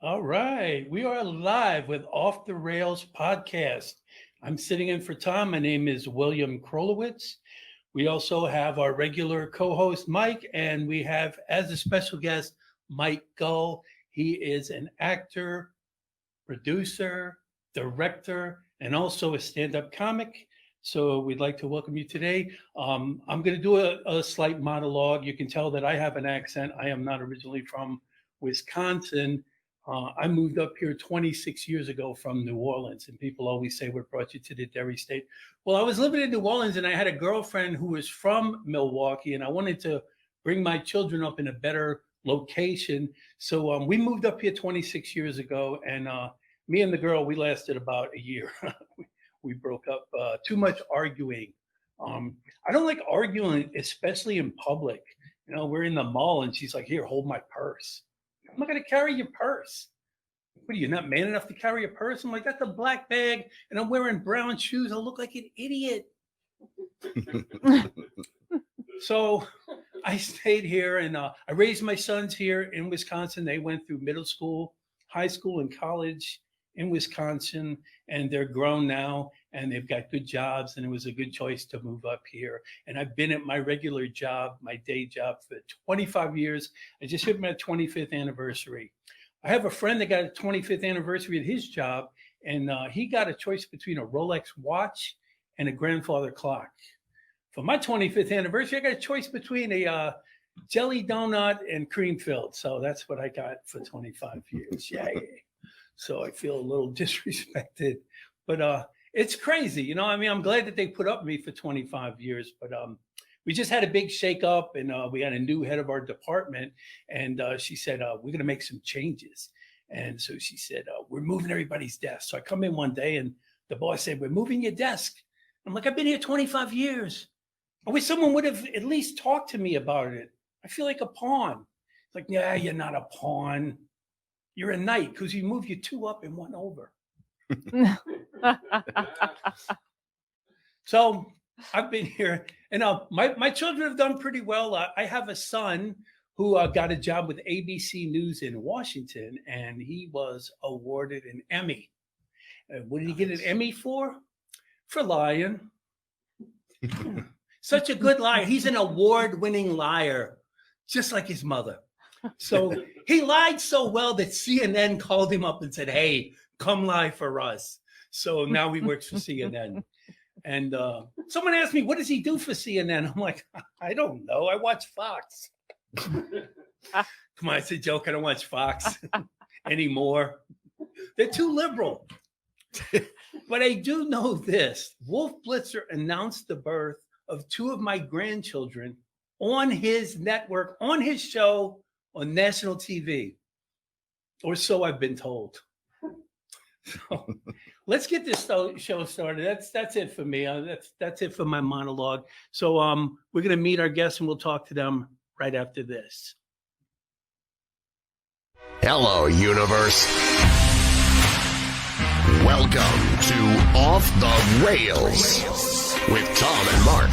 All right. We are live with Off the Rails podcast. I'm sitting in for Tom. My name is William Krolowitz. We also have our regular co host, Mike, and we have as a special guest, Mike Gull. He is an actor, producer, director, and also a stand up comic. So we'd like to welcome you today. I'm going to do a slight monologue. You can tell that I have an accent. I am not originally from Wisconsin. I moved up here 26 years ago from New Orleans, and people always say, "What brought you to the Dairy State?" Well, I was living in New Orleans, and I had a girlfriend who was from Milwaukee, and I wanted to bring my children up in a better location. So we moved up here 26 years ago, and me and the girl, we lasted about a year. We broke up. Too much arguing. I don't like arguing, especially in public. You know, we're in the mall, and she's like, "Here, hold my purse." I'm not going to carry your purse. What are you, not man enough to carry a purse? I'm like, that's a black bag, and I'm wearing brown shoes. I look like an idiot. So I stayed here, and I raised my sons here in Wisconsin. They went through middle school, high school, and college in Wisconsin, and they're grown now, and they've got good jobs, and it was a good choice to move up here. And I've been at my regular job, my day job, for 25 years. I just hit my 25th anniversary. I have a friend that got a 25th anniversary at his job, and he got a choice between a Rolex watch and a grandfather clock. For my 25th anniversary, I got a choice between a jelly donut and cream filled. So that's what I got for 25 years. Yay. So I feel a little disrespected, but it's crazy. You know, I mean, I'm glad that they put up with me for 25 years, but we just had a big shake up, and we had a new head of our department, and she said, we're going to make some changes. And so she said, we're moving everybody's desk. So I come in one day, and the boss said, we're moving your desk. I'm like, I've been here 25 years. I wish someone would have at least talked to me about it. I feel like a pawn. It's like, yeah, you're not a pawn. You're a knight because you move your two up and one over. So I've been here, and my children have done pretty well. I have a son who got a job with ABC News in Washington, and he was awarded an Emmy. What did he get an Emmy for? For lying. Such a good liar. He's an award-winning liar, just like his mother. So he lied so well that CNN called him up and said, hey, come lie for us. So now he works for CNN. And someone asked me, what does he do for CNN? I'm like, I don't know. I watch Fox. Come on, it's a joke. I don't watch Fox anymore. They're too liberal. But I do know this. Wolf Blitzer announced the birth of two of my grandchildren on his network, on his show, on national TV, or so I've been told. So let's get this show started. That's it for me. That's it for my monologue. So we're gonna meet our guests, and we'll talk to them right after this. Hello, universe. Welcome to Off the Rails with Tom and Mark.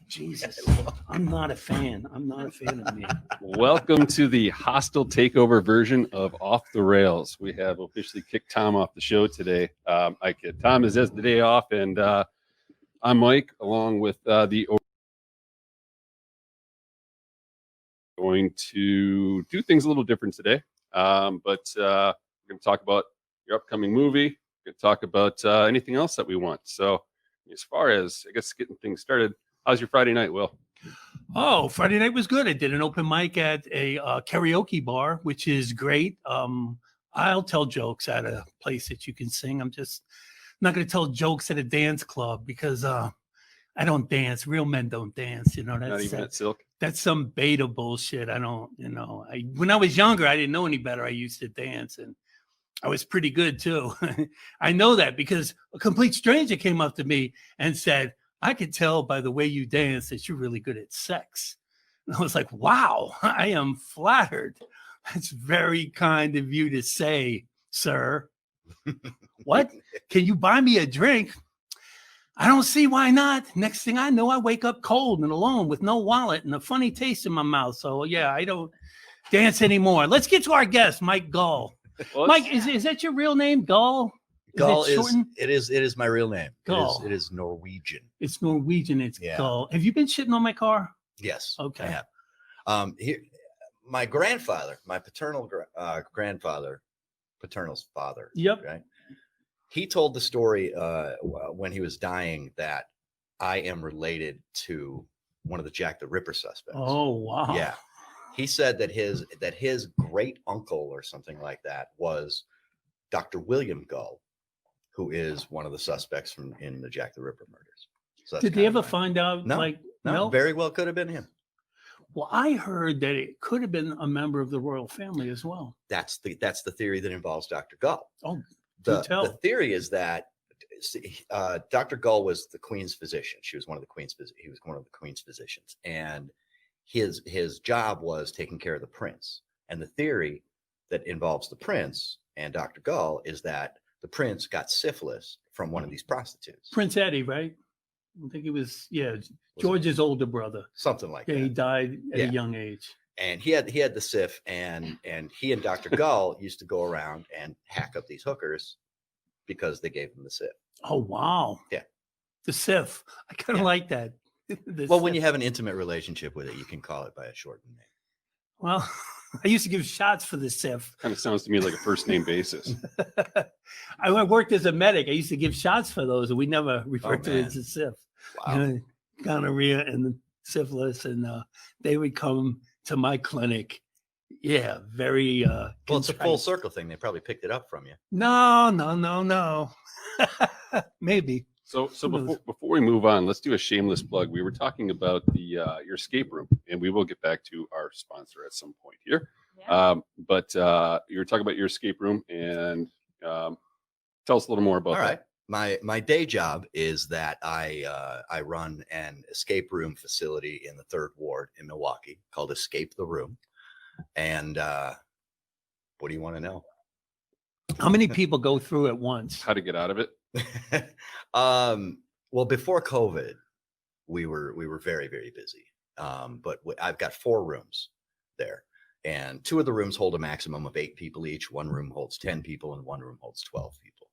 Jesus, I'm not a fan. I'm not a fan of me. Welcome to the hostile takeover version of Off the Rails. We have officially kicked Tom off the show today. I kid. Tom has the day off, and I'm Mike, along with the going to do things a little different today. But we're going to talk about your upcoming movie. We're going to talk about anything else that we want. So as far as, I guess, getting things started, how's your Friday night, Will? Oh, Friday night was good. I did an open mic at a karaoke bar, which is great. I'll tell jokes at a place that you can sing. I'm just not going to tell jokes at a dance club because I don't dance. Real men don't dance. You know, that's Not even at Silk? That's some beta bullshit. I don't, you know, when I was younger, I didn't know any better. I used to dance, and I was pretty good too. I know that because a complete stranger came up to me and said, I could tell by the way you dance that you're really good at sex. And I was like, wow, I am flattered. That's very kind of you to say, sir. What? Can you buy me a drink? I don't see why not. Next thing I know, I wake up cold and alone with no wallet and a funny taste in my mouth. So yeah, I don't dance anymore. Let's get to our guest, Mike Gull. Well, Mike, is that your real name, Gull? Gull it shortened? it is my real name. Gull. It is Norwegian. It's Norwegian. It's Yeah. Gull. Have you been shitting on my car? Yes. Okay. I have. Here, my grandfather, my paternal grandfather, paternal's father. Yep. Right. He told the story when he was dying that I am related to one of the Jack the Ripper suspects. Oh wow. Yeah. He said that his great uncle or something like that was Dr. William Gull, who is one of the suspects in the Jack the Ripper murders. So that's Did they kind of ever find out? No, Like no, very well could have been him. Well, I heard that it could have been a member of the royal family as well. That's the theory that involves Dr. Gull. Oh, The tell. theory is that Dr. Gull was the Queen's physician. He was one of the Queen's physicians, and his job was taking care of the prince. And the theory that involves the prince and Dr. Gull is that the prince got syphilis from one of these prostitutes. Prince Eddie, right? I think he was, George's older brother. Something like Yeah, that. he died at Yeah. a young age. And he had the syph, and he and Dr. Gull used to go around and hack up these hookers because they gave him the syph. Oh wow. Yeah. The Sif. I kind of Yeah. like that. The Well, when Sif. you have an intimate relationship with it, you can call it by a shortened name. Well, I used to give shots for the Sif. kind of sounds to me like a first name basis. I worked as a medic. I used to give shots for those, and we never referred to it man. as a Sif. Wow. Gonorrhea and syphilis, and they would come to my clinic. Yeah, very. Well, it's a full contrite. circle thing. They probably picked it up from you. No. Maybe. So Who knows? before we move on, let's do a shameless plug. We were talking about your escape room, and we will get back to our sponsor at some point here. Yeah. But you were talking about your escape room, and tell us a little more about All that. right. My day job is that I run an escape room facility in the 3rd Ward in Milwaukee called Escape the Room. And what do you want to know? How many people go through at once? How to get out of it? Well, before COVID, we were very, very busy. But I've got 4 rooms there, and 2 of the rooms hold a maximum of 8 people each. One room holds 10 people, and one room holds 12 people.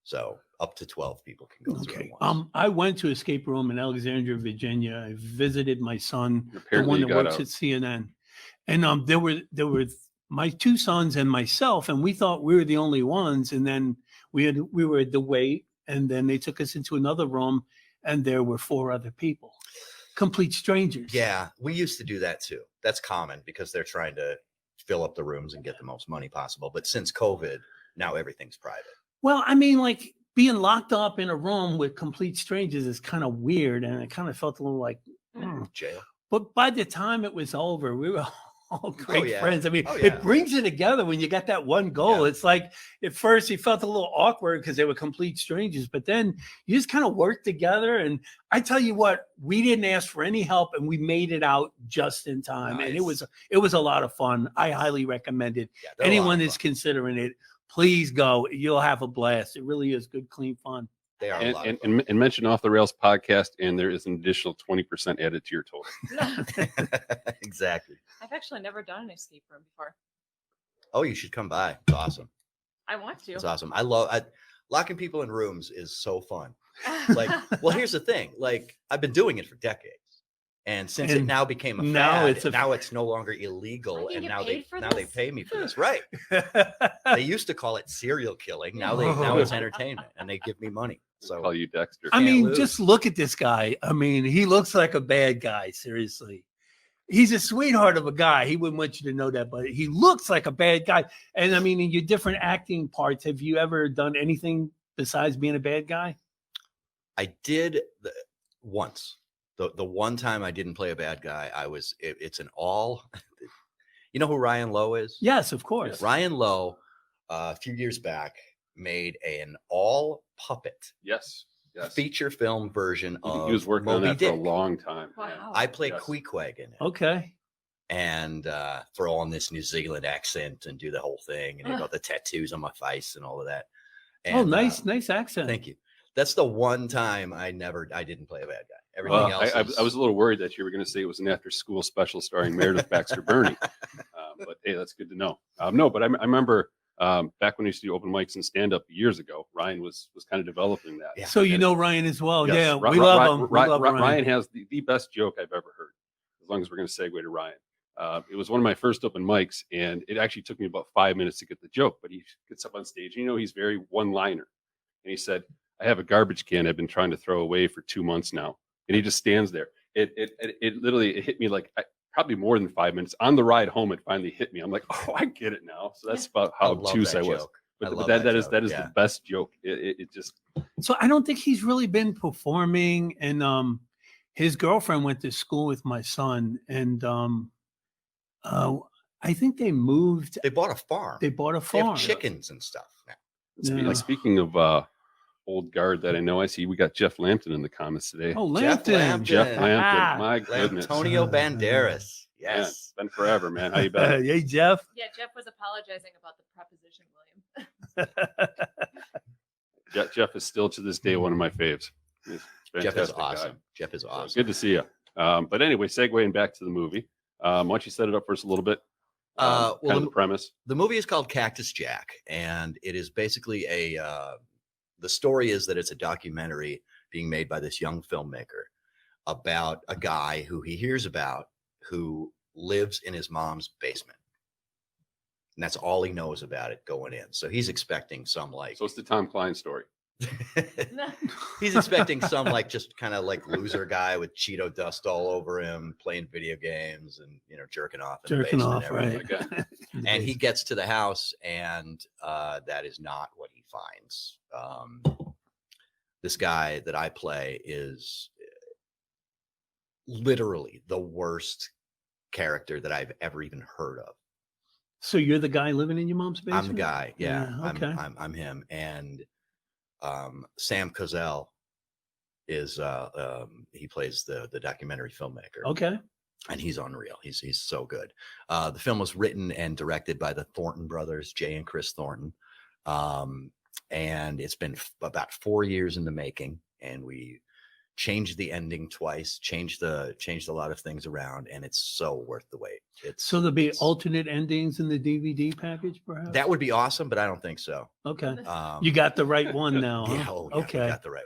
So up to 12 people can go through Okay. at once. I went to escape room in Alexandria, Virginia. I visited my son, the Apparently one you that got works out. at CNN, and there were my 2 sons and myself, and we thought we were the only ones. And then we were at the wait, and then they took us into another room, and there were 4 other people, complete strangers. Yeah, we used to do that too. That's common because they're trying to fill up the rooms and get the most money possible. But since COVID, now everything's private. Well, I mean, like being locked up in a room with complete strangers is kind of weird, and it kind of felt a little like. Jail. But by the time it was over, we were all great yeah. friends. I mean, Oh, yeah. it brings you together when you got that one goal. Yeah. It's like at first you felt a little awkward because they were complete strangers, but then you just kind of worked together. And I tell you what, we didn't ask for any help, and we made it out just in time. And it Nice. was a lot of fun. I highly recommend it. Yeah, they're a lot Anyone of that's fun. considering it, please go. You'll have a blast. It really is good, clean fun. They are a lot of And, fun. and mention Off the Rails podcast, and there is an additional 20% added to your total. Exactly. I've actually never done an escape room before. Oh, you should come by. It's awesome. I want to. It's awesome. Locking people in rooms is so fun. Like, well, here's the thing. Like, I've been doing it for decades, and since it And now became a now fad, it's now a- it's no longer illegal, I can and get now paid for they this? pay me for this. Right? They used to call it serial killing. Now it's entertainment, and they give me money. Call So you Dexter. I Can't mean, lose. just look at this guy. I mean, he looks like a bad guy. Seriously, he's a sweetheart of a guy. He wouldn't want you to know that, but he looks like a bad guy. And I mean, in your different acting parts, have you ever done anything besides being a bad guy? I did once. The one time I didn't play a bad guy, it's an all. You know who Ryan Lowe is? Yes, of course. Ryan Lowe, a few years back, made an all puppet Yes. feature film version He of was working on Moby that for a Dick. long time. Wow. I play Yes. Queequeg in it, Okay. and throw on this New Zealand accent and do the whole thing, and you got the tattoos on my face and all of that. Oh, And, nice accent. thank you. That's the one time I didn't play a bad guy. Everything Well, else. I was a little worried that you were going to say it was an after-school special starring Meredith Baxter Burney, but hey, that's good to know. No, but I remember back when we used to do open mics and stand-up years ago, Ryan was kind of developing that. Yeah. So you know Ryan as well. Yes, Yeah, Ri- we Ri- love Ri- him. Ri- We love Ri- Ryan. Ryan has the best joke I've ever heard. As long as we're going to segue to Ryan. It was one of my first open mics, and it actually took me about 5 minutes to get the joke. But he gets up on stage, he's very one-liner, and he said, "I have a garbage can I've been trying to throw away for 2 months now," and he just stands there. It literally hit me like probably more than 5 minutes on the ride home. It finally hit me. I'm like, oh, I get it now. So that's about how love obtuse that I was. joke. But, I but love that is joke. the best joke. It just So I don't think he's really been performing. And his girlfriend went to school with my son, and I think they moved. They bought a farm. They bought a They have farm. chickens and stuff now. Yeah. Speaking of old guard that I know, I see we got Jeff Lampton in the comments today. Oh, Jeff Lampton. Lampton. Jeff Lampton, Ah. my goodness, Antonio Banderas. Man, Yes. it's been forever, man. How you been? Hey, Jeff. Yeah, Jeff was apologizing about the preposition, William. Jeff is still to this day one of my faves. He's a Jeff is fantastic guy. awesome. Jeff is So awesome. good to see you. But anyway, segueing back to the movie. Why don't you set it up for us a little bit? Well, Kind of the premise. The movie is called Cactus Jack, and it is basically the story is that it's a documentary being made by this young filmmaker about a guy who he hears about who lives in his mom's basement. And that's all he knows about it going in. So he's expecting some So it's the Tom Klein story. he's expecting some just kind of loser guy with Cheeto dust all over him, playing video games and jerking off in the Jerking basement off, and everything. right? And he gets to the house, and that is not what he finds. This guy that I play is literally the worst character that I've ever even heard of. So you're the guy living in your mom's basement? I'm the guy. Yeah. Yeah, okay. I'm him. And Sam Cozell is he plays the documentary filmmaker. Okay. And he's unreal. He's so good. The film was written and directed by the Thornton brothers, Jay and Chris Thornton. And it's been about 4 years in the making, and we changed the ending twice, changed a lot of things around, and it's so worth the wait. So there'll be alternate endings in the DVD package, perhaps? That would be awesome, but I don't think so. Okay. You got the right one now, huh? Yeah, we Okay. got the right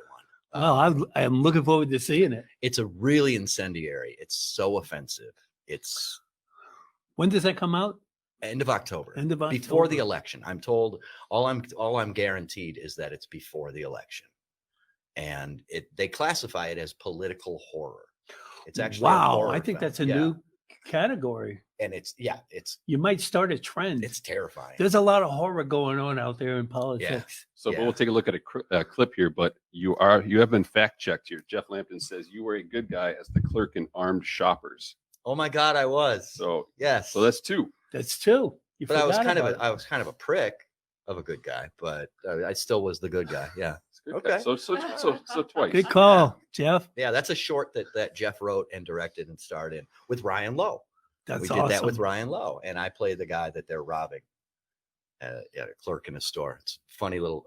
one. Well, I'm looking forward to seeing it. It's a really incendiary. It's so offensive. It's When does that come out? end of October. End of Before the October. election. I'm told all I'm guaranteed is that it's before the election. And they classify it as political horror. It's actually a wow. horror I think film. that's a Yeah. new category. And it's You might start a trend. it's terrifying. There's a lot of horror going on out there in politics. So Yeah. we'll take a look at a clip here, but you have been fact checked here. Jeff Lampton says you were a good guy as the clerk in Armed Shoppers. Oh my God, I was. So Yes. that's two. That's two. You but I was forgot about it. I was kind of a prick of a good guy, but I still was the good guy. Yeah. It's good. Okay. So twice. Good call, Jeff. Yeah, that's a short that Jeff wrote and directed and starred in with Ryan Lowe. That's We awesome. did that with Ryan Lowe, and I play the guy that they're robbing at a clerk in a store. It's a funny little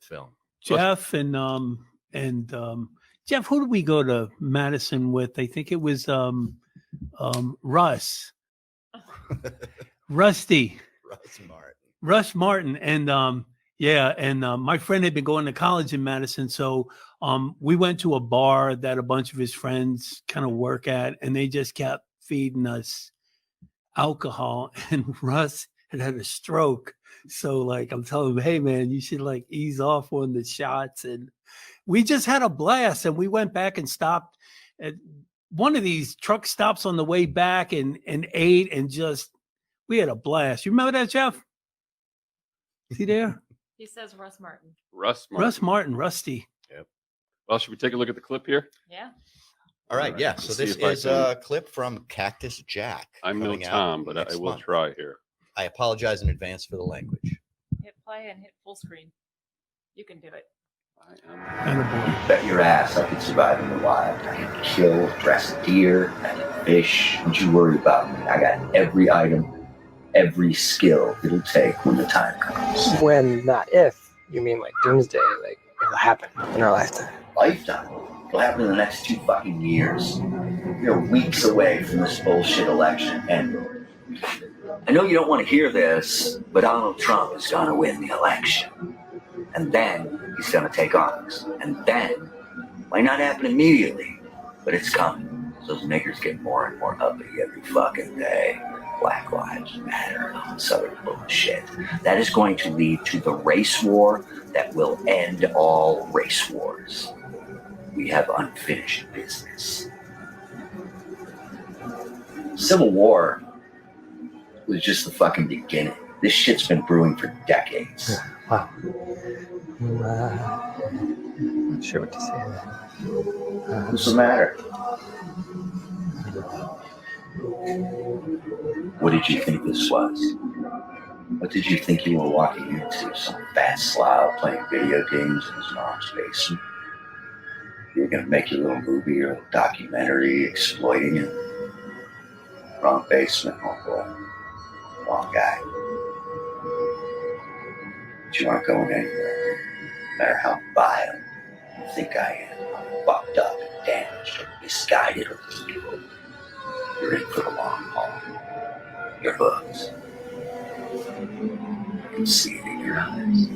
film. Jeff and Jeff, who did we go to Madison with? I think it was Russ. Rusty. Russ Martin. And my friend had been going to college in Madison. So we went to a bar that a bunch of his friends kind of work at, and they just kept feeding us alcohol. And Russ had a stroke. So I'm telling him, hey man, you should ease off on the shots. And we just had a blast. And we went back and stopped at one of these truck stops on the way back and ate, and we had a blast. You remember that, Jeff? Is he there? He says Russ Martin. Russ Martin. Russ Martin, Rusty. Well, should we take a look at the clip here? Yeah. All right, yeah. Let's So see this if I is can- a clip from Cactus Jack. I'm no coming out Tom, but I next will month. try here. I apologize in advance for the language. Hit play and hit full screen. You can do it. I am. And a boy. Bet your ass I could survive in the wild. I can kill, dress a deer, I can fish. Don't you worry about me. I got every item, every skill it'll take when the time comes. When, not if, you mean like doomsday, like It'll happen in our lifetime. Lifetime. It'll happen in the next 2 fucking years. We're weeks away from this bullshit election. And I know you don't want to hear this, but Donald Trump is going to win the election. And then he's going to take office. And then, might not happen immediately, but it's coming. Those niggers get more and more uppity every fucking day. Black Lives Matter and all this other bullshit. That is going to lead to the race war that will end all race wars. We have unfinished business. Civil War was just the fucking beginning. This shit's been brewing for decades. Wow. Not sure what to say to that. What's the matter? What did you think this was? What did you think you were walking into? Some fat slob playing video games in his mom's basement? You were going to make your little movie or a documentary exploiting it? Wrong basement, homeboy. Wrong guy. But you aren't going anywhere. No matter how vile you think I am. I'm fucked up and damaged or misguided or evil. You're in for the long haul. You're hooked. I can see it in your eyes.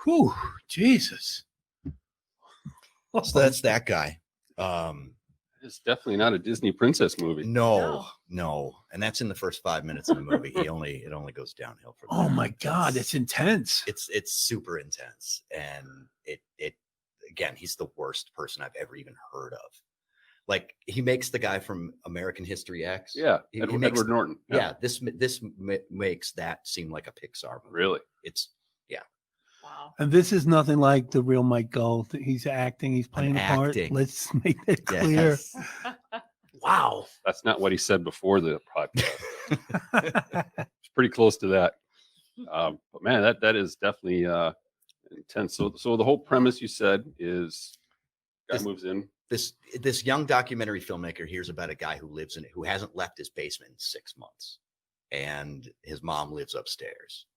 Whew, Jesus. So that's that guy. It's definitely not a Disney princess movie. No. And that's in the first 5 minutes of the movie. It only goes downhill from there. Oh my God, it's intense. It's super intense. And it again, he's the worst person I've ever even heard of. Like, he makes the guy from American History X. Yeah, He Edward, makes- Edward Norton. Yeah, this makes that seem like a Pixar movie. Really? It's Wow. And this is nothing like the real Mike Gull. He's acting, he's playing a part. acting. Let's make that clear. yes. Wow. That's not what he said before the podcast. It's pretty close to that. But man, that is definitely intense. So the whole premise, you said, is guy This- moves in. This young documentary filmmaker hears about a guy who lives in it, who hasn't left his basement in 6 months, and his mom lives upstairs.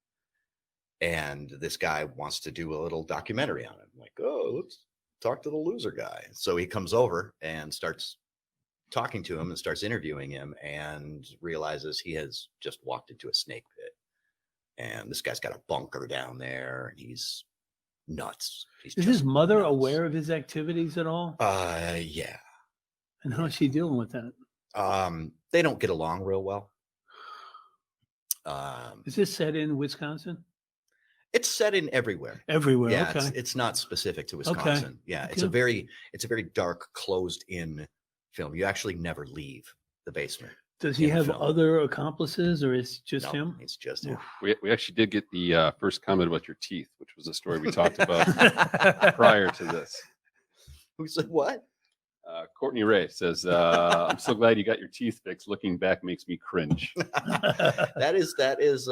And this guy wants to do a little documentary on him. Like, oh, let's talk to the loser guy. So he comes over and starts talking to him and starts interviewing him, and realizes he has just walked into a snake pit. And this guy's got a bunker down there, and he's nuts. He's Is his just mother nuts. aware of his activities at all? Yeah. And how's she dealing with that? They don't get along real well. Is this set in Wisconsin? It's set in everywhere. Everywhere. Yeah, okay. it's not specific to Wisconsin. Yeah, it's a Okay. very dark, closed in film. You actually never leave the basement. Does he in the have film. other accomplices, or is it just No, him? it's just him. We actually did get the first comment about your teeth, which was a story we talked about prior to this. Who said what? Courtney Ray says, "I'm so glad you got your teeth fixed. Looking back makes me cringe." That is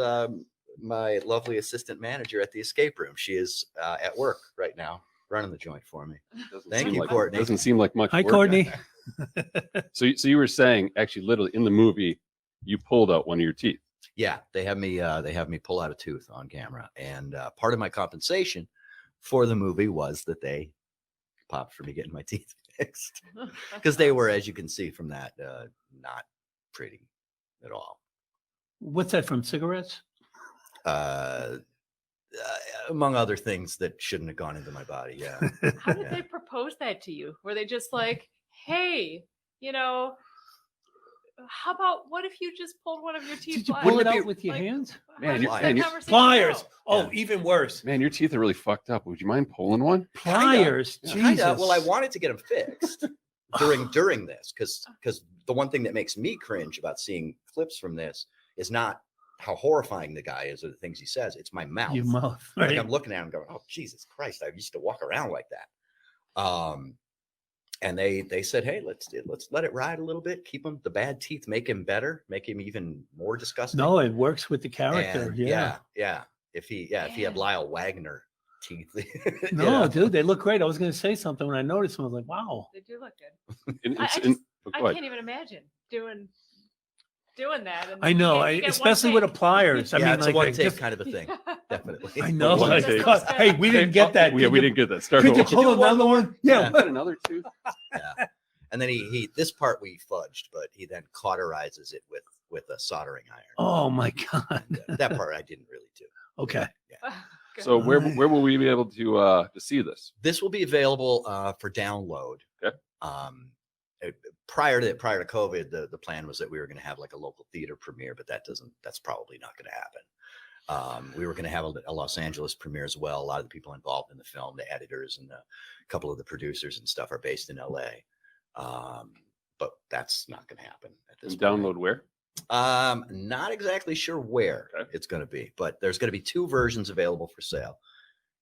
my lovely assistant manager at the escape room. She is at work right now, running the joint for me. Doesn't Thank seem you, like, Courtney. Doesn't seem like much. Hi, work. Courtney. So you were saying, actually, literally in the movie, you pulled out one of your teeth. Yeah, they have me pull out a tooth on camera, and part of my compensation for the movie was that they popped for me getting my teeth fixed, because they were, as you can see from that, not pretty at all. What's that from? Cigarettes? Among other things that shouldn't have gone into my body. Yeah. How did Yeah. they propose that to you? Were they just like, hey, how about what if you just pulled one of your teeth? Did you out? pull it Wouldn't it out be- with your like, hands? How Man, did you- that man, you- conversation Pliers. go? Oh, Yeah. even worse. Man, your teeth are really fucked up. Would you mind pulling one? Pliers. Yeah. Jesus. Kinda. Well, I wanted to get them fixed during this, because the one thing that makes me cringe about seeing clips from this is not how horrifying the guy is or the things he says. It's my mouth. Your mouth. Like, Right. I'm looking at him going, oh, Jesus Christ, I used to walk around like that. And they said, hey, let's let it ride a little bit. Keep him, the bad teeth, make him better, make him even more disgusting. No, it works with the character. And Yeah. If he had Lyle Wagner teeth. you No, know. dude, they look great. I was going to say something when I noticed them. I was like, wow. They do look good. In- I in- just- oh, I go ahead. can't even imagine doing doing that. And I then know, you get one especially with the take. pliers. I yeah, mean, it's like, a one I take just- kind of a thing. Definitely. I know. One like, take. hey, we didn't get that. Yeah, we didn't get that. Start Could you over. pull another one? Yeah. Got another two. Yeah. And then he this part we fudged, but he then cauterizes it with a soldering iron. Oh my God. That part I didn't really do. Okay. Good. So where will we be able to see this? This will be available for download. Okay. Prior to COVID, the plan was that we were going to have like a local theater premiere, but that's probably not going to happen. We were going to have a Los Angeles premiere as well. A lot of the people involved in the film, the editors and a couple of the producers and stuff, are based in LA. But that's not going to happen at this And point. download where? Not exactly sure where Okay. it's going to be, but there's going to be 2 versions available for sale.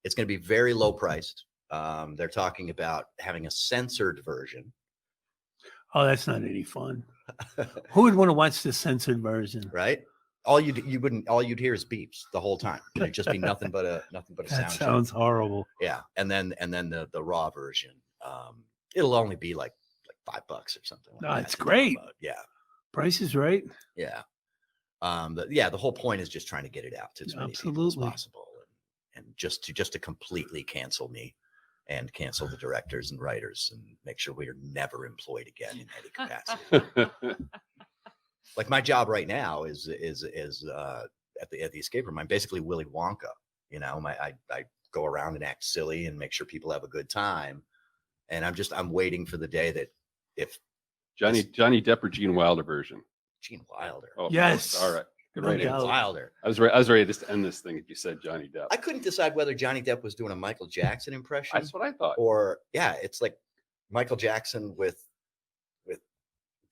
It's going to be very low priced. They're talking about having a censored version, Oh, that's not any fun. Who would want to watch the censored version? right? All you'd hear is beeps the whole time. It'd just be nothing but a That sound. sounds horrible. Yeah, and then the raw version, it'll only be like $5 or something. Like No, that it's to great. download. Yeah, Price is right. yeah. The whole point is just trying to get it out to as many people as Absolutely. possible, and just to completely cancel me and cancel the directors and writers and make sure we are never employed again in any capacity. Like my job right now is at the escape room. I'm basically Willy Wonka. You know, I go around and act silly and make sure people have a good time. And I'm waiting for the day that if Johnny Depp or Gene Wilder version. Gene Wilder, Oh, Yes. All right. Good No writing. doubt. Wilder. I was ready to end this thing if you said Johnny Depp. I couldn't decide whether Johnny Depp was doing a Michael Jackson impression That's what I thought. or it's like Michael Jackson with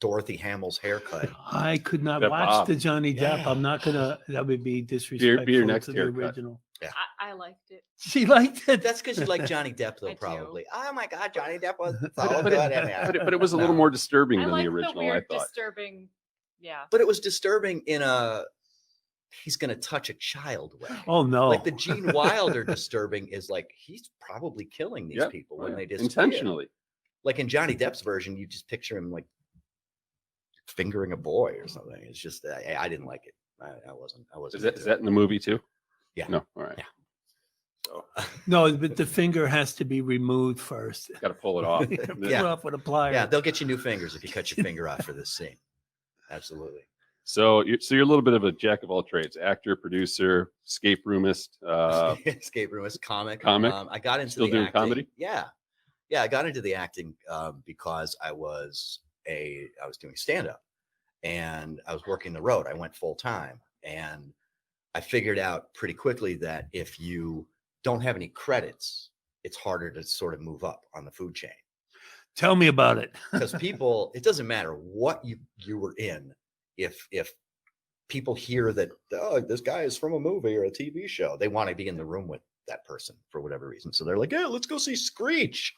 Dorothy Hamill's haircut. I could not Depp watch Bob. the Johnny Depp. Yeah. I'm not gonna. That would be disrespectful your next to the haircut. original. I liked it. She liked it. That's because you like Johnny Depp, I though, do. probably. Oh my God, Johnny Depp was so But good. it was a little more disturbing I than like the original, the weird, I thought. disturbing. Yeah. But it was disturbing in a he's going to touch a child way. Oh no! Like the Gene Wilder disturbing is like he's probably killing these Yep. people Oh, when yeah. they disappear. Intentionally. Like in Johnny Depp's version, you just picture him like fingering a boy or something. It's just I didn't like it. I wasn't. Is that in the movie too? Yeah. No. All right. Yeah. So No, but the finger has to be removed first. got to pull it off. Pull Yeah. it off with a plier. Yeah, they'll get you new fingers if you cut your finger off for this scene. Absolutely. So you're a little bit of a jack of all trades: actor, producer, escape roomist. Escape room is comic. Comic? I got into Still the doing acting. comedy? Yeah, I got into the acting because I was doing stand up, and I was working the road. I went full time, and I figured out pretty quickly that if you don't have any credits, it's harder to sort of move up on the food chain Tell me about it. because people. It doesn't matter what you were in. If people hear that this guy is from a movie or a TV show, they want to be in the room with that person for whatever reason. So they're like, yeah, let's go see Screech.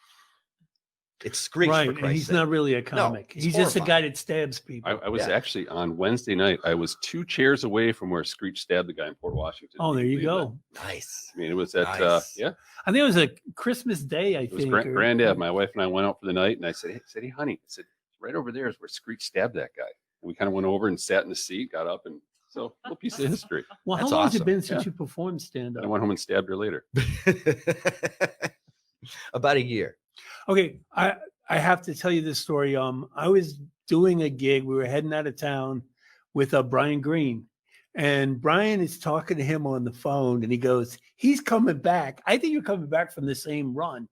It's Screech, Right, for and Christ's he's sake. not really a comic. it's he's just a guy horrifying. that stabs people. I was Yeah. actually on Wednesday night. I was 2 chairs away from where Screech stabbed the guy in Port Washington. Oh, there Can you believe that? go. Nice. I mean, it was at Nice. yeah. I think it was a Christmas Day. I It was think. Grand Ave. My wife and I went out for the night, and I said, "Hey, honey," I said, "right over there is where Screech stabbed that guy." And we kind of went over and sat in the seat, got up, and so a little piece of history. Well, how That's long has it awesome. been since Yeah. you performed stand I up? went home and stabbed her later. About a year. Okay, I have to tell you this story. I was doing a gig. We were heading out of town with Brian Green, and Brian is talking to him on the phone, and he goes, "He's coming back. I think you're coming back from the same run."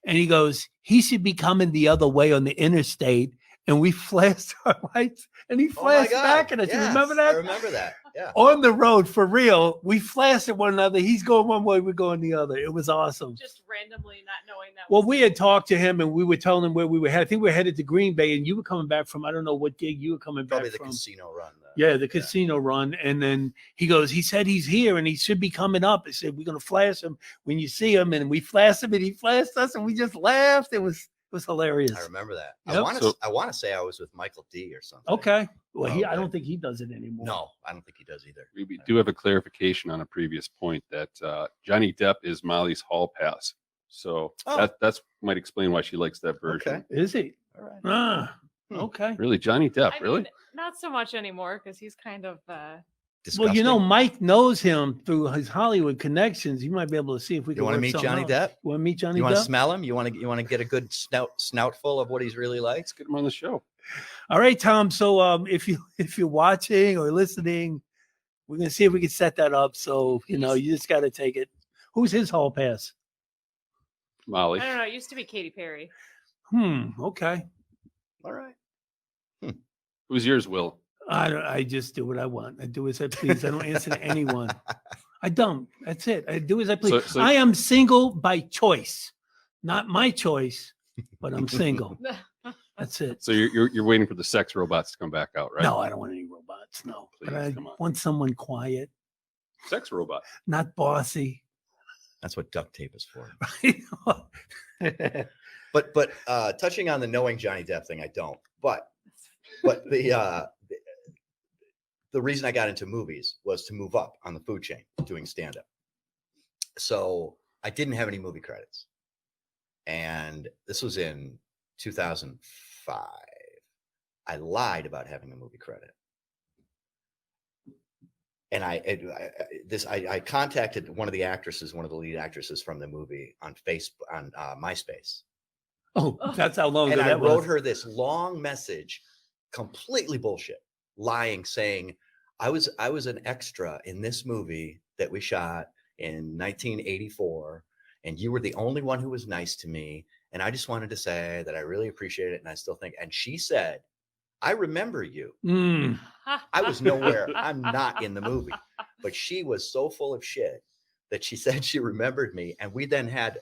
And he goes, "He should be coming the other way on the interstate." And we flashed our lights, and he Oh my flashed God. back at us. You Yes, remember I that? remember that. Yeah. On the road for real. We flashed at one another. He's going one way, we're going the other. It was awesome. Just randomly not knowing that. Well, was we him. had talked to him and we were telling him where we were headed. I think we were headed to Green Bay and you were coming back from, I don't know what gig you were coming Probably back the from. casino run. Yeah, the casino run. And then he goes, he said he's here and he should be coming up. I said, we're going to flash him when you see him. And we flashed him and he flashed us and we just laughed. It was hilarious. I remember that. Yep. I want to say I was with Michael D or something. Okay. Well, I Okay. don't think he does it anymore. No, I don't think he does either. We do have a clarification on a previous point that Johnny Depp is Molly's hall pass. So Oh. that's might explain why she likes that version. Okay. Is he? All right. Ah, Okay. Really, Johnny Depp? I Really? mean, not so much anymore because he's kind of. Well, you know, Disgusting. Mike knows him through his Hollywood connections. You might be able to see if we You can want to work meet something Johnny out. Depp? You want to meet Johnny You want to Depp? smell him? You want to get a good snoutful of what he's really like? Let's get him on the show. All right, Tom. So if you're watching or listening, we're gonna see if we can set that up. So you just got to take it. Who's his hall pass? Molly. I don't know. It used to be Katy Perry. Okay. All right. Who's yours, Will? I just do what I want. I do as I please. I don't answer to anyone. I don't. That's it. I do as I please. So- I am single by choice, not my choice, but I'm single. That's it. So you're waiting for the sex robots to come back out, right? No, I don't want any robots. No, Please, but I come on. want someone quiet, Sex robot. not bossy. That's what duct tape is for. But touching on the knowing Johnny Depp thing, I don't. But the reason I got into movies was to move up on the food chain doing stand up. So I didn't have any movie credits. And this was in 2005. I lied about having a movie credit. And I contacted one of the lead actresses from the movie on Facebook, on MySpace. Oh, that's how long And ago I that wrote was. her this long message, completely bullshit, lying, saying I was an extra in this movie that we shot in 1984, and you were the only one who was nice to me, and I just wanted to say that I really appreciate it, and I still think. And she said, "I remember you." I was nowhere. I'm not in the movie, but she was so full of shit that she said she remembered me, and we then had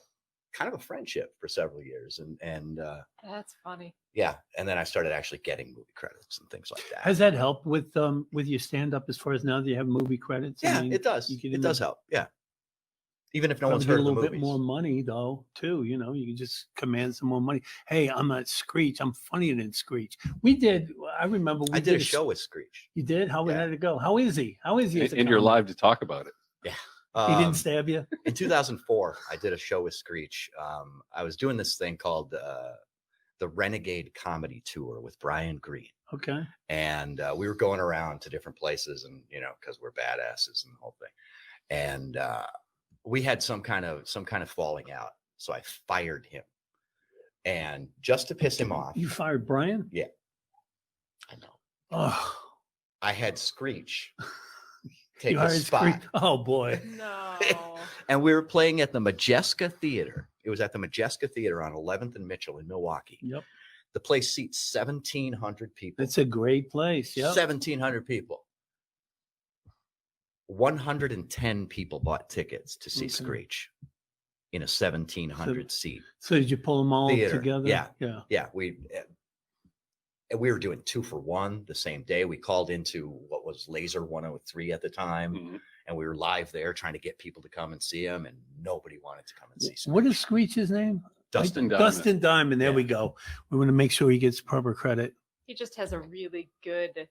kind of a friendship for several years, and That's funny. yeah, and then I started actually getting movie credits and things like that. Has that helped with your stand up as far as now that you have movie credits? Yeah, it does. you can It does help. Yeah, even if no one's probably heard get of a the little bit movies. more money though, too. You can just command some more money. Hey, I'm not Screech. I'm funnier than Screech. I remember we I did a show with Screech. You did? How Yeah. did it go? How is he? How is he? as a And you're comic? live to talk about it. Yeah, He didn't stab you. in 2004, I did a show with Screech. I was doing this thing called the Renegade Comedy Tour with Brian Green. Okay. And we were going around to different places, and because we're badasses and the whole thing, and we had some kind of falling out, so I fired him, and just to piss him off. You fired Brian? Yeah, I know. Oh, I had Screech take you his hired spot, Screech. Oh boy. No. and we were playing at the Majeska Theater. It was at the Majeska Theater on 11th and Mitchell in Milwaukee. Yep. The place seats 1,700 people. It's a great place. Yeah. 1,700 people. 110 people bought tickets to see Okay. Screech in a 1,700 seat. So did you pull them all Theater. together? Yeah. Yeah. Yeah, we were doing 2 for 1 the same day. We called into what was Laser 103 at the time, Mhm. and we were live there trying to get people to come and see him, and nobody wanted to come and see. What Screech. is Screech's name? Dustin Diamond. Dustin Diamond. There Yeah. we go. We want to make sure he gets proper credit. He just has a really good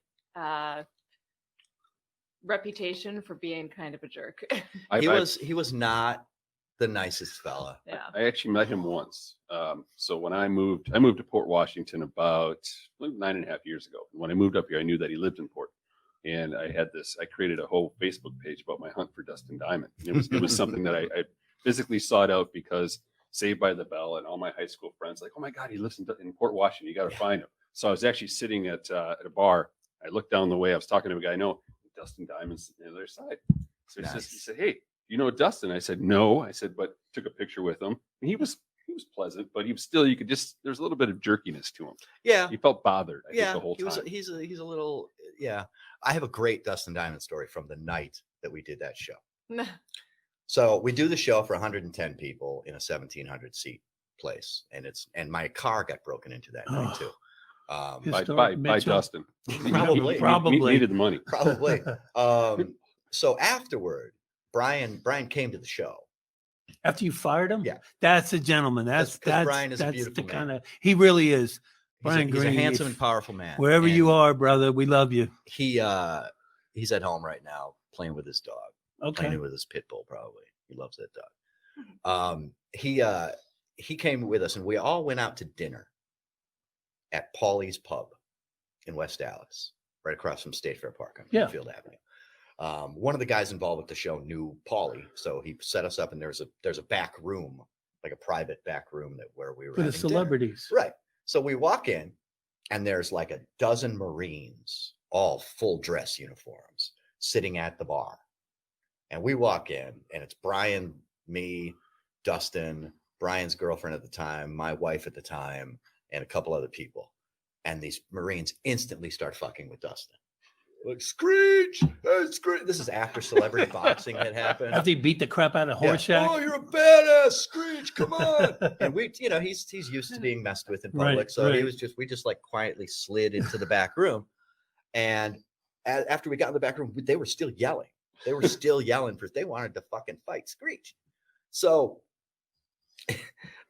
reputation for being kind of a jerk. He was not the nicest fella. Yeah. I actually met him once. So when I moved to Port Washington about 9.5 years ago. When I moved up here, I knew that he lived in Port, and I created a whole Facebook page about my hunt for Dustin Diamond. And it was something that I physically sought out because Saved by the Bell and all my high school friends like, oh my God, he lives in Port Washington. You got to find him. So I was actually sitting at a bar. I looked down the way. I was talking to a guy I know, Dustin Diamond's on the other side. So he said, hey, you know Dustin? I said, no. I said, but took a picture with him. And he was pleasant, but he was still, there's a little bit of jerkiness to him. Yeah. He felt bothered, I think, Yeah. the whole time. He's a little, yeah. I have a great Dustin Diamond story from the night that we did that show. So we do the show for 110 people in a 1,700 seat place, and my car got broken into that night too. By Mitchell. Dustin. Probably. He needed the money. Probably. So afterward, Brian came to the show. After you fired him? Yeah. That's a gentleman. That's 'Cause Brian is a that's beautiful the man. kind of he really is. He's Brian he's a Green, handsome if- and powerful man. Wherever you And are, brother, we love you. he's at home right now playing with his dog. Okay. Playing with his pit bull, probably. He loves that dog. He came with us, and we all went out to dinner. at Paulie's Pub in West Dallas, right across from State Fair Park on Yeah. Field Avenue. One of the guys involved with the show knew Paulie, so he set us up, and there's a back room, like a private back room where we were For the having dinner. celebrities. Right. So we walk in, and there's like a dozen Marines, all full dress uniforms, sitting at the bar. And we walk in, and it's Brian, me, Dustin, Brian's girlfriend at the time, my wife at the time, and a couple other people. And these Marines instantly start fucking with Dustin. Like, Screech! Screech! This is after celebrity boxing had happened. After he beat the crap out of Yeah. Horseshack. Oh, you're a badass, Screech! Come on! And we, he's used to being messed with in public, Right, so right. we just like quietly slid into the back room, and after we got in the back room, they were still yelling. They were still yelling for they wanted to fucking fight Screech. So,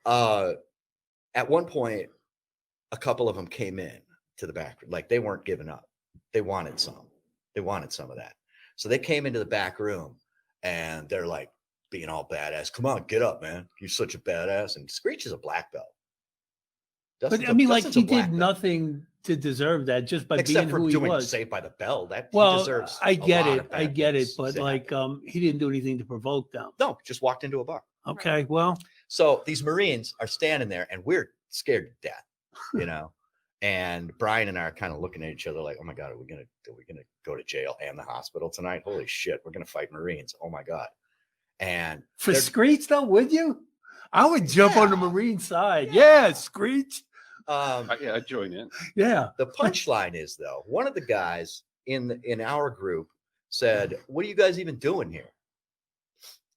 at one point, a couple of them came in to the back room, like they weren't giving up. They wanted some. They wanted some of that. So they came into the back room, and they're like being all badass. Come on, get up, man. You're such a badass. And Screech is a black belt. But I mean, like Dustin's a he black did belt. nothing to deserve that just by Except being for who he doing was. Saved by the Bell. That he Well, deserves. I a get lot it. of I bad get it. things But to like, happen. he didn't do anything to provoke them. No, just walked into a bar. Okay. Well, So these Marines are standing there, and we're scared to death, And Brian and I are kind of looking at each other like, "Oh my god, are we gonna go to jail and the hospital tonight? Holy shit, we're gonna fight Marines! Oh my god!" And for they're- Screech though, would you? I would jump on the Yeah. Marine side. Yeah. Yeah, Screech. Yeah, I'd join in. Yeah. The punchline is though, one of the guys in our group said, "What are you guys even doing here?"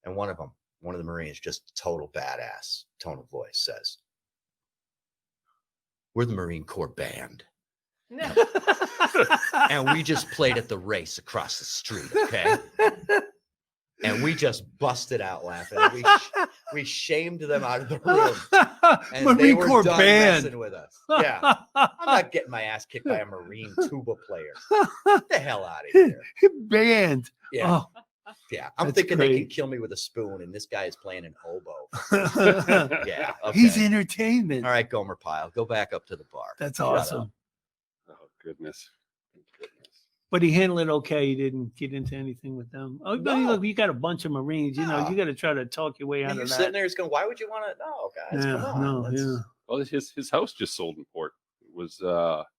And one of the Marines, just total badass tone of voice, says, "We're the Marine Corps band, No. and we just played at the race across the street, okay?" And we just busted out laughing. We shamed them out of the room, and they Marine were Corps done band. messing with us. Yeah, I'm not getting my ass kicked by a Marine tuba player. Get the hell out of here. Band. Yeah, Oh. yeah. I'm that's thinking they can great. kill me with a spoon, and this guy is playing an oboe. Oh. Yeah, okay. He's entertainment. All right, Gomer Pyle, go back up to the bar. That's Shut up. awesome. Oh goodness. But he handled it okay. He didn't get into anything with them. Oh, no. No. Look, you got a bunch of Marines. No. You got to try to talk your way out And you're of sitting that. there, just going, "Why would you want to?" No, guys, Yeah, come on. no, let's- yeah. Well, his house just sold in port. It was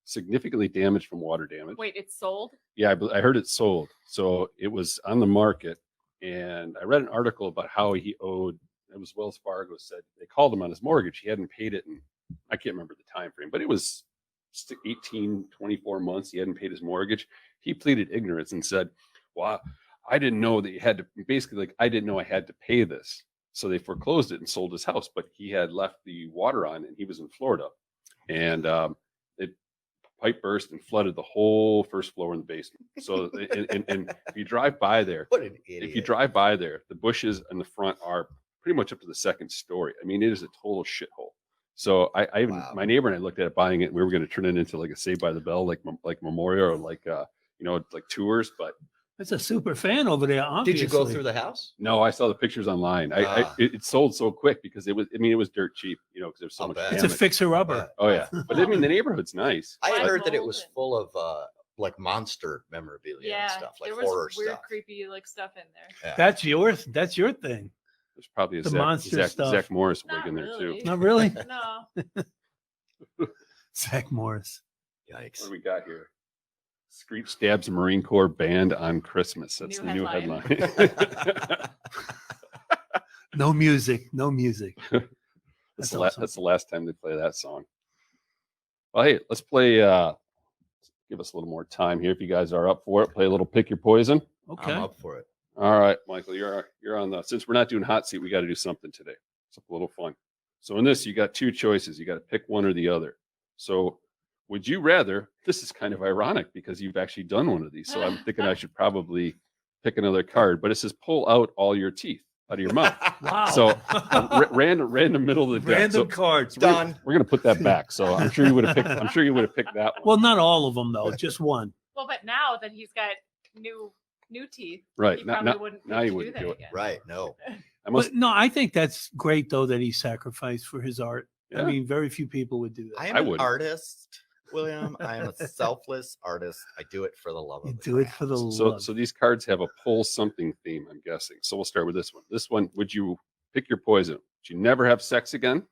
significantly damaged from water damage. Wait, it's sold? Yeah, I heard it sold. So it was on the market, and I read an article about how he owed. It was Wells Fargo said they called him on his mortgage. He hadn't paid it, and I can't remember the time frame, but it was 18, 24 months. He hadn't paid his mortgage. He pleaded ignorance and said, "Well, I didn't know that you had to." Basically, like, I didn't know I had to pay this. So they foreclosed it and sold his house, but he had left the water on, and he was in Florida, and it pipe burst and flooded the whole first floor in the basement. So, and if you drive by there, What an idiot. if you drive by there, the bushes in the front are pretty much up to the second story. I mean, it is a total shithole. So I even Wow. my neighbor and I looked at it, buying it. And we were going to turn it into like a Saved by the Bell, like memorial, or like like tours. But That's a super fan over there. Did Obviously. you go through the house? no, I saw the pictures online. Ah. It sold so quick because it was. I mean, it was dirt cheap, because there's so I'll much. bet. It's a damage. fixer upper. Oh yeah, but I mean, the neighborhood's nice. I had Why heard that it was mold? full of like monster memorabilia Yeah, and stuff, like there was horror weird, stuff. creepy like stuff in there. Yeah. That's your thing. There's probably a The monster stuff. Zach Morris wig Not in there really. too. Not really. No. Zach Morris. Yikes. What do we got here? Screech stabs Marine Corps band on Christmas. That's New the new headline. headline. No music. No music. that's, That's the awesome. that's the last time they play that song. Well, hey, let's play. Give us a little more time here if you guys are up for it. Play a little Pick Your Poison. Okay. I'm up for it. All right, Michael, you're on the. Since we're not doing hot seat, we got to do something today. It's a little fun. So in this, you got two choices. You got to pick one or the other. So would you rather? This is kind of ironic because you've actually done one of these. So I'm thinking I should probably pick another card. But it says pull out all your teeth out of your mouth. Wow. So random middle of the deck. Random So cards. Done. we're gonna put that back. So I'm sure you would have picked. I'm sure you would have picked that one. Well, not all of them though. Just one. Well, but now that he's got new teeth, Right he now, probably now, wouldn't now need you to wouldn't do that do it. again. Right. No. I must. But no, I think that's great though that he sacrificed for his art. I mean, very few people would do that. I am I an wouldn't. artist, William. I am a selfless artist. I do it for the love You of the do it for the craft. So, love. so these cards have a pull something theme, I'm guessing. So we'll start with this one. This one, would you pick your poison? Would you never have sex again?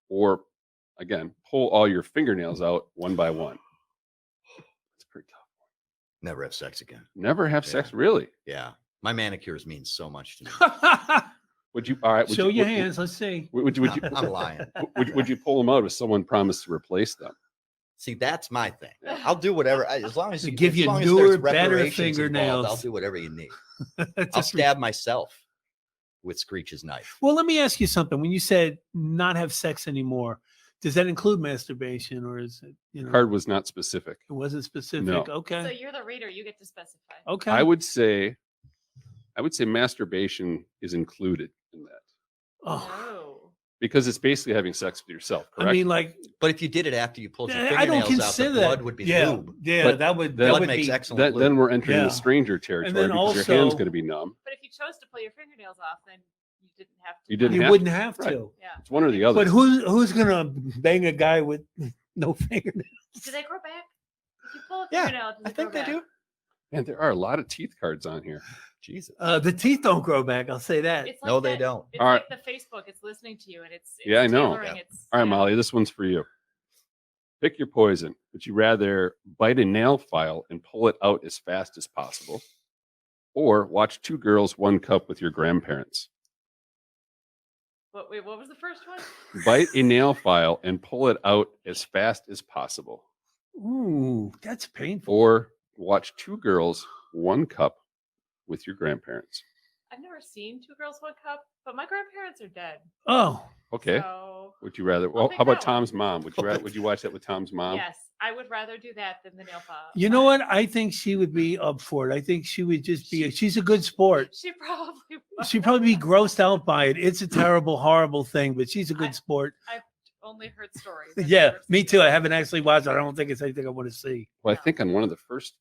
Or, again, pull all your fingernails out one by one? It's pretty tough. Never have sex again. Never have sex, really? Yeah. My manicures mean so much to me. Would you, all right. Would Show you, your would- hands. Let's see. Would you, I'm lying. would you pull them out if someone promised to replace them? See, that's my thing. I'll do whatever, as long as They you give as you long as newer, there's better reparations involved, fingernails. I'll do whatever you need. I'll Just- stab myself with Screech's knife. Well, let me ask you something. When you said not have sex anymore, does that include masturbation, or is it, you know, Card was not specific. it wasn't specific? No. So Okay. you're the reader. You get to specify. Okay. I would say masturbation is included in that Oh, No. because it's basically having sex with yourself. Correct. I mean, like, But if you did it after you pulled your I don't fingernails out, the consider blood that. would be Yeah, lube. yeah, But that would then- that Blood would makes be. excellent then lube. we're entering Yeah. the stranger territory then because your also- hand's going to be numb. But if you chose to pull your fingernails off, then you didn't have to. You didn't You have wouldn't to. have Right. to. Yeah. It's one or the other. But who's gonna bang a guy with no fingernails? Do they grow back? If you pull a Yeah, fingernail, does I it think grow they back? do. And there are a lot of teeth cards on here. Jesus. The teeth don't grow back. I'll say that. It's like No, they that- don't. It's All like the Facebook. It's listening to you, and it's Yeah, I know. tailoring Yeah. its- All right, yeah. Molly, this one's for you. Pick your poison. Would you rather bite a nail file and pull it out as fast as possible, or watch Two Girls, One Cup with your grandparents? Wait, what was the first one? Bite a nail file and pull it out as fast as possible, Ooh, that's painful. or watch Two Girls, One Cup with your grandparents. I've never seen Two Girls, One Cup, but my grandparents are dead. Oh, Okay. So, Would you rather? I'll Well, pick how about that one. Tom's mom? Would you watch that with Tom's mom? yes, I would rather do that than the nail file. you know what? I think she would be up for it. I think she would just be. She's a good sport. She probably would. She'd probably be grossed out by it. It's a terrible, horrible thing, but she's a good sport. I've only heard stories. I've Yeah, never me seen too. it. I haven't actually watched it. I don't think it's anything I want to see. Well, I think on one of the first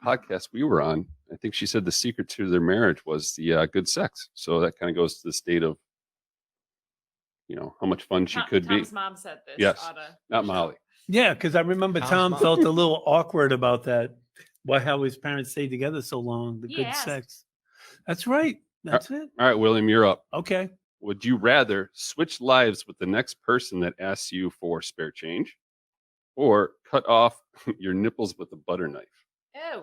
podcasts we were on, I think she said the secret to their marriage was the good sex. So that kind of goes to the state of, how much fun she could be. Tom's mom said this. Yes, on a not show. Molly. Yeah, because I remember Tom's Tom mom. felt a little awkward about that. How his parents stayed together so long. The He good asked. sex. That's right. That's it. All right, William, you're up. Okay. Would you rather switch lives with the next person that asks you for spare change, or cut off your nipples with a butter knife? Ew.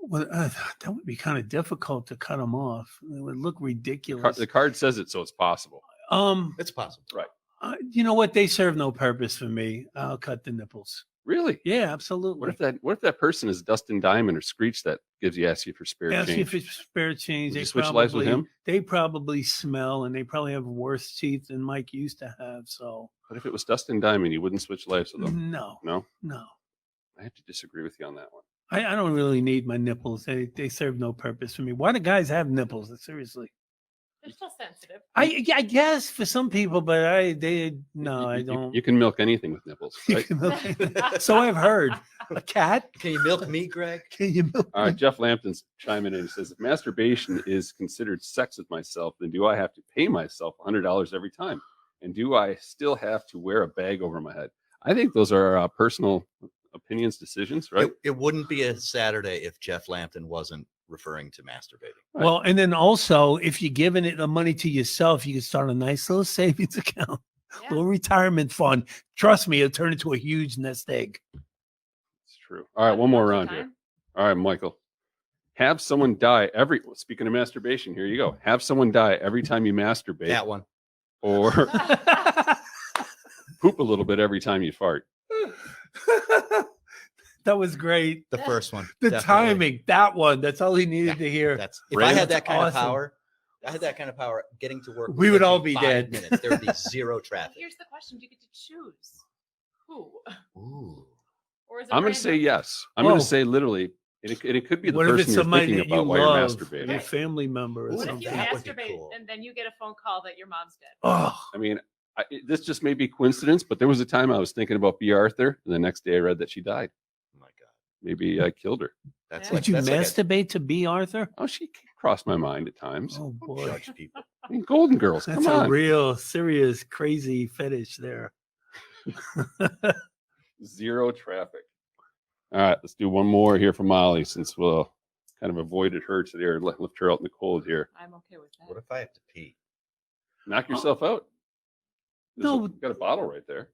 Well, that would be kind of difficult to cut them off. It would look ridiculous. The card says it, so it's possible. It's possible. Right. You know what? They serve no purpose for me. I'll cut the nipples. Really? Yeah, absolutely. What if that person is Dustin Diamond or Screech that asks you for spare Ask you change? for spare change. Would They you switch lives with him? They probably smell, and they probably have worse teeth than Mike used to have. So But if it was Dustin Diamond, you wouldn't switch lives with him. no, No, no. I have to disagree with you on that one. I don't really need my nipples. They serve no purpose for me. Why do guys have nipples? Seriously. They're still sensitive. I guess for some people, but I You- don't. You can milk anything with nipples, right? So I've heard. A cat? Can you milk me, Greg? Can you milk? All right, Jeff Lampton's chiming in and says, if masturbation is considered sex with myself, then do I have to pay myself $100 every time? And do I still have to wear a bag over my head? I think those are personal opinions, decisions, right? It wouldn't be a Saturday if Jeff Lampton wasn't referring to masturbating. Right. Well, and then also, if you're giving it the money to yourself, you can start a nice little savings account, Yeah. little retirement fund. Trust me, it'll turn into a huge nest egg. It's true. All right, one more Bunch of round here. time. All right, Michael. Have someone die speaking of masturbation, here you go. Have someone die every time you masturbate, That one. or poop a little bit every time you fart. That was great. The first one. The definitely. timing, that one. That's all he needed to hear. That's if Really? I had That's that kind of awesome. power. I had that kind of power. Getting to work. We would within all be 5 dead. Minutes. There would be zero But traffic. here's the question: do you get to choose who, Ooh. or is it? I'm going to say random? yes. I'm going Oh. to say literally, it could be the What if person it's you're somebody thinking that you about while you're love, masturbating. your family member or Ooh, What if something? you That would be masturbate cool. and then you get a phone call that your mom's dead? Oh, I mean, this just may be coincidence, but there was a time I was thinking about B. Arthur, and the next day I read that she died. Oh my God. Maybe I killed her. That's Yeah. would you that's like masturbate to be Arthur? Oh, she crossed my mind at times. Oh a boy. judge people. I mean, Golden Girls. That's Come a on. real serious crazy fetish there. Zero traffic. All right, let's do one more here for Molly since we'll kind of avoided her today or left her out in the cold here. I'm okay with that. What if I have to pee? Knock yourself out. No. You've got a bottle right there.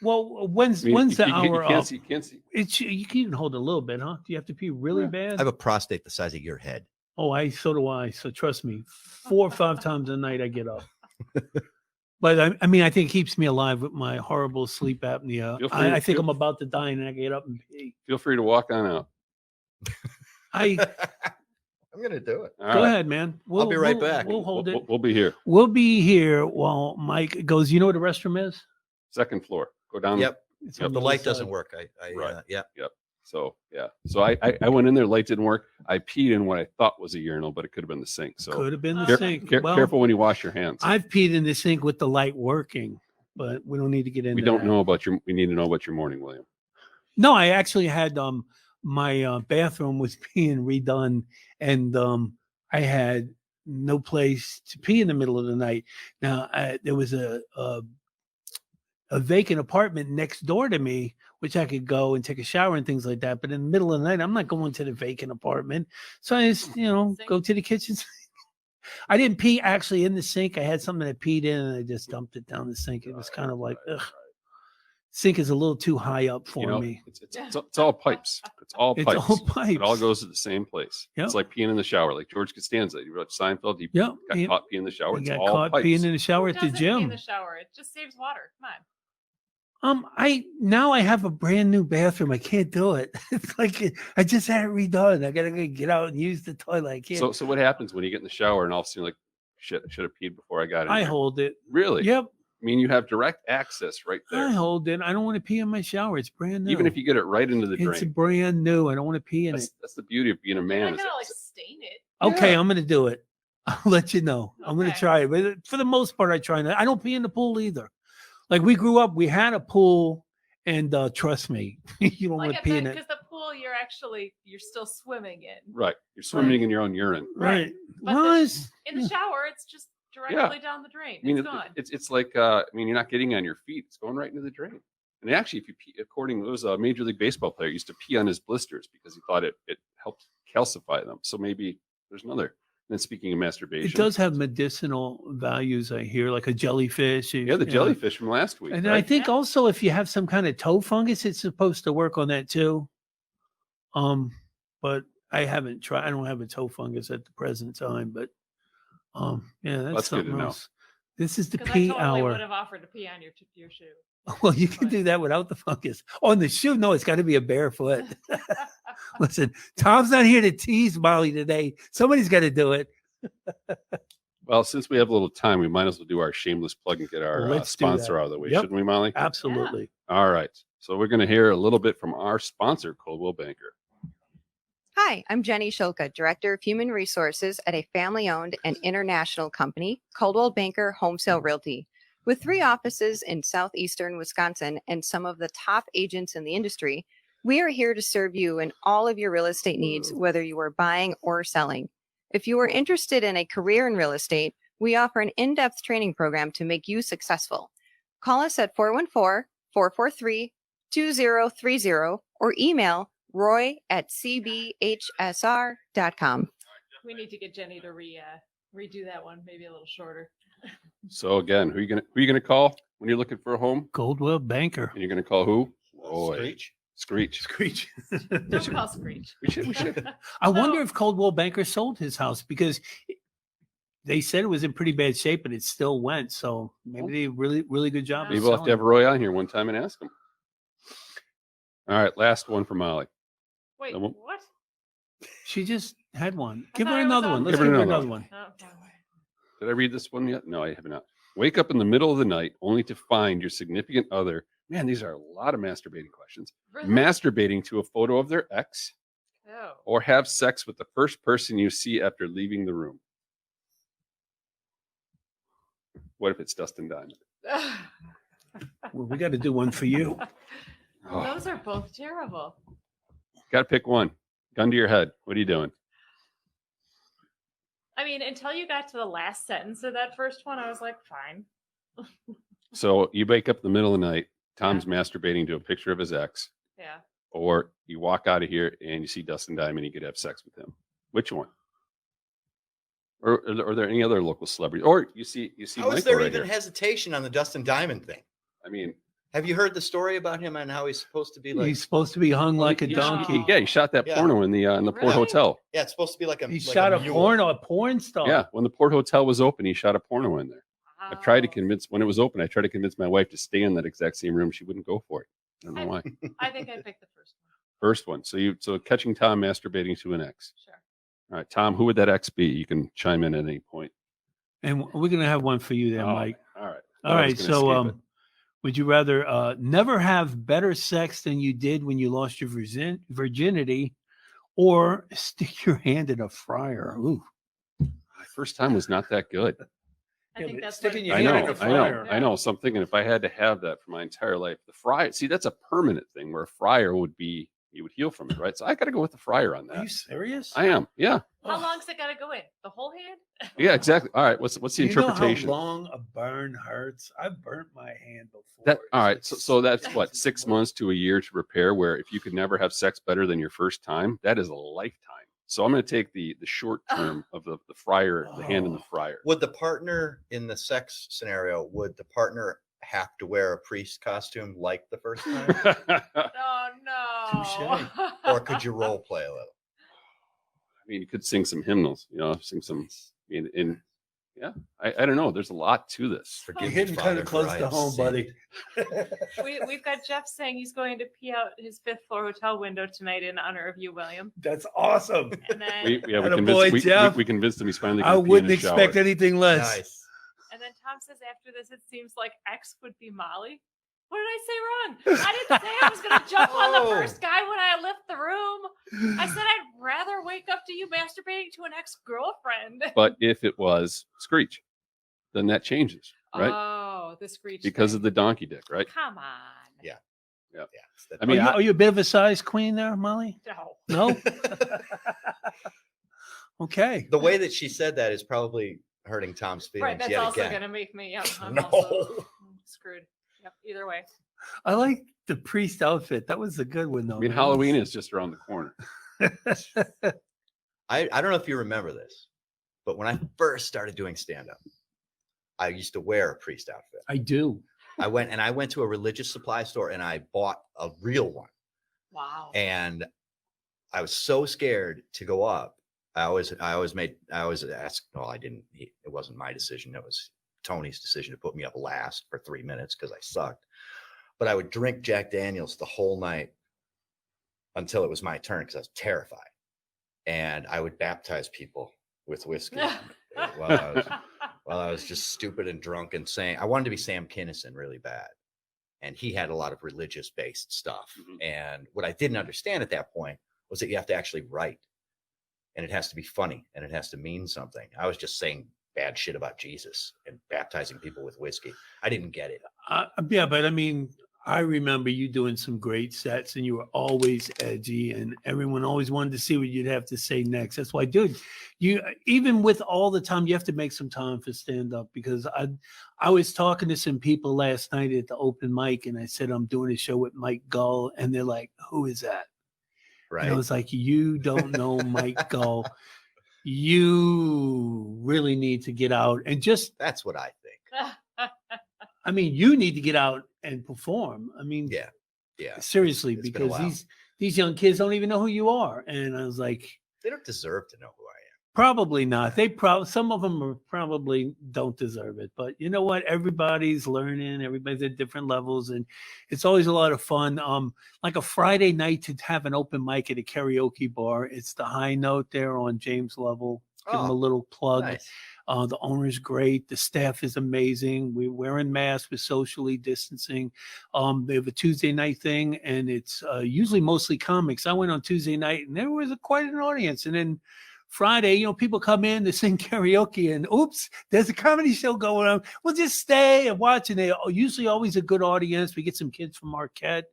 Well, when's I mean, when's the you hour can't up? see. You can't see. It's you can even hold a little bit, huh? Do you have to pee really Yeah. I bad? have a prostate the size of your head. Oh, so do I. So trust me, 4 or 5 times a night I get up. But I mean, I think it keeps me alive with my horrible sleep apnea. Feel free I to- think feel- I'm about to die, and I get up and pee. Feel free to walk on out. I I'm gonna do it. All go right. ahead, man. I'll be right back. We'll hold it. We'll be here. We'll be here while Mike goes. You know where the restroom is? Second floor. Go down. Yep. It's Yep. on The other light side. doesn't work. Right. Yeah. So yeah. So I went in there. Light didn't work. I peed in what I thought was a urinal, but it could have been the sink. So Could have been the Care- sink. careful when you wash your hands. I've peed in the sink with the light working, but we don't need to get into We don't that. know about your. We need to know about your morning, William. No, I actually had my bathroom was being redone, and I had no place to pee in the middle of the night. Now there was a vacant apartment next door to me, which I could go and take a shower and things like that. But in the middle of the night, I'm not going to the vacant apartment, so I just go to the kitchen sink. I didn't pee actually in the sink. I had something that peed in, and I just dumped it down the sink. It was kind of like, ugh. Sink is a little too high up for me. It's all pipes. It's all It's pipes. all pipes. It all goes to the same place. Yep. It's like peeing in the shower, like George Costanza. You watch Seinfeld. He Yep. got Yep. caught peeing in the shower. I It's got all caught pipes. peeing in the shower Who at the doesn't pee in gym. the shower? It just saves water. Come on. I now I have a brand new bathroom. I can't do it. It's like I just had it redone. I gotta get out and use the toilet. I can't. So what happens when you get in the shower and all of a sudden you're like, shit, I should have peed before I got in I there. hold it. Really? Yep. I mean, you have direct access right I there. hold it. I don't want to pee in my shower. It's brand new. Even if you get it right into the it's drain. brand new. I don't want to pee in it. That's the beauty of being a You're man. not Is gonna that- like stain it. Okay, Yeah. I'm gonna do it. I'll let you know. I'm gonna Okay. try it. But for the most part, I try not. I don't pee in the pool either. Like we grew up, we had a pool, and trust me, you don't want Like to pee in because it. the pool you're still swimming in. Right. You're swimming in your own urine. Right. But Well, the- it's- In the shower, it's just directly down the drain. I mean, It's gone. it's like, I mean, you're not getting on your feet. It's going right into the drain. And actually, if you pee, according to a Major League Baseball player used to pee on his blisters because he thought it helped calcify them. So maybe there's another. And then speaking of masturbation, It does have medicinal values, I hear, like a jellyfish. Yeah, the jellyfish from last week. And right? I think Yeah. also if you have some kind of toe fungus, it's supposed to work on that too. But I haven't tried. I don't have a toe fungus at the present time, but yeah, that's That's good to something know. else. This is the Because I pee totally would hour. have offered to pee on your shoe. Well, you can do that without the fungus. On the shoe, no, it's got to be a barefoot. Listen, Tom's not here to tease Molly today. Somebody's got to do it. Well, since we have a little time, we might as well do our shameless plug and get our Let's do sponsor that. out of the way, Yep. shouldn't we, Molly? Absolutely. All right. So we're going to hear a little bit from our sponsor, Coldwell Banker. Hi, I'm Jenny Shulka, Director of Human Resources at a family-owned and international company, Coldwell Banker Home Sale Realty. With 3 offices in southeastern Wisconsin and some of the top agents in the industry, we are here to serve you in all of your real estate needs, whether you are buying or selling. If you are interested in a career in real estate, we offer an in-depth training program to make you successful. Call us at 414-443-2030 or email roy@cbhsr.com. We need to get Jenny to redo that one, maybe a little shorter. So again, who are you gonna call when you're looking for a home? Goldwell Banker. And you're gonna call who? Roy. Screech. Screech. Screech. Don't call Screech. We should. I wonder if Coldwell Banker sold his house because they said it was in pretty bad shape, but it still went. So maybe they did a really good job. Maybe of we'll have to selling have Roy on here one time and ask him. All right, last one for Molly. Wait, No, well- what? it. She just had one. I Give thought her it was another on one. Let's Give her give her another another one. Oh, Did I read this one yet? No, I have not. Wake up in the middle of the night only to find your significant other. Man, these are a lot of masturbating questions. really? Masturbating to a photo of their ex Oh. or have sex with the first person you see after leaving the room. What if it's Dustin Diamond? Well, we got to do one for you. Oh, Those are both terrible. got to pick one. Gun to your head. What are you doing? I mean, until you got to the last sentence of that first one, I was like, fine. So you wake up in the middle of the night, Tom's masturbating to a picture of his ex, Yeah. or you walk out of here and you see Dustin Diamond, you could have sex with him. Which one? Or are there any other local celebrities? Or you see How is Michael there right even here. hesitation on the Dustin Diamond thing? I mean, Have you heard the story about him and how he's supposed to be like? He's supposed to be hung like a he- donkey. Yeah, he shot that Yeah. porno in the Port Really? Hotel. Yeah, it's supposed to be like a. He like shot a mule. porn star. Yeah, when the Port Hotel was open, he shot a porno in there. I tried to convince when it was open. I tried to convince my wife to stay in that exact same room. She wouldn't go for it. I don't know why. I think I picked the first one. First one. So catching Tom masturbating to an ex. Sure. All right, Tom, who would that ex be? You can chime in at any point. And we're gonna have one for you there, Oh, Mike. All right. All I right. was gonna So, escape it. would you rather never have better sex than you did when you lost your virginity, or stick your hand in a fryer? Ooh. My first time was not that good. I Yeah, think but that's sticking what your it hand is. in a fryer. I know. So I'm thinking if I had to have that for my entire life, the fryer. See, that's a permanent thing where a fryer would be you would heal from it, right? So I got to go with the fryer on Are you that. serious? I am. Yeah. How long's it got to go in? The whole hand? Yeah. Exactly. All right. What's the You know interpretation? how long a burn hurts? I've burnt my hand before. That all right. It's So that's what it's 6 worse. months to a year to repair. Where if you could never have sex better than your first time, that is a lifetime. So I'm going to take the short term of the fryer, the hand in the Oh. fryer. Would the partner in the sex scenario? Would the partner have to wear a priest costume like the first time, Oh, no. Touche. or could you role play a little? I mean, you could sing some hymnals, sing some yeah. I don't know. There's a lot to this. You're Forgive me, hitting kind Father, of for close I to have home, sinned. buddy. We've got Jeff saying he's going to pee out his fifth floor hotel window tonight in honor of you, William. That's awesome. And then, Attaboy, Jeff. We convinced him he's finally I going to wouldn't pee in the expect shower. anything less. Nice. and then Tom says after this, it seems like X would be Molly. What did I say wrong? I didn't say I was going to jump on the Oh. first guy when I left the room. I said I'd rather wake up to you masturbating to an ex-girlfriend. But if it was Screech, then that changes, right? Oh, the screech. Because thing. of the donkey dick, right? Come on. Yeah. Yeah. it's that- I mean, are you a bit of a size queen there, Molly? No. No. Okay. the way that she said that is probably hurting Tom's feelings Right. That's yet also again. going to make me I'm No. also screwed. Yep. Either way. I like the priest outfit. That was a good one, though. I mean, man. Halloween is just around the corner. I don't know if you remember this, but when I first started doing stand-up, I used to wear a priest outfit. I do. I went to a religious supply store and I bought a real one. Wow. And I was so scared to go up. I always asked, well, I didn't, it wasn't my decision. It was Tony's decision to put me up last for 3 minutes because I sucked. But I would drink Jack Daniels the whole night until it was my turn because I was terrified. And I would baptize people with whiskey while I was just stupid and drunk and saying, I wanted to be Sam Kinison really bad. And he had a lot of religious based stuff. Mhm. And what I didn't understand at that point was that you have to actually write, and it has to be funny, and it has to mean something. I was just saying bad shit about Jesus and baptizing people with whiskey. I didn't get it. Yeah, but I mean, I remember you doing some great sets, and you were always edgy, and everyone always wanted to see what you'd have to say next. That's why, dude, you even with all the time, you have to make some time for stand up. Because I was talking to some people last night at the open mic, and I said I'm doing a show with Mike Gull, and they're like, "Who is that?" Right. And I was like, "You don't know Mike Gull. You really need to get out and just." That's what I think. I mean, you need to get out and perform. I mean, Yeah. Yeah. seriously, It's been a because while. these young kids don't even know who you are. And I was like, They don't deserve to know who I am. probably not. Some of them are probably don't deserve it. But you know what? Everybody's learning. Everybody's at different levels, and it's always a lot of fun. Like a Friday night to have an open mic at a karaoke bar. It's the High Note there on James Level. Give them a Oh, little plug. Nice. The owner's great. The staff is amazing. We're wearing masks. We're socially distancing. They have a Tuesday night thing, and it's usually mostly comics. I went on Tuesday night, and there was quite an audience. And then Friday, people come in to sing karaoke, and oops, there's a comedy show going on. We'll just stay and watch. And they're usually always a good audience. We get some kids from Marquette,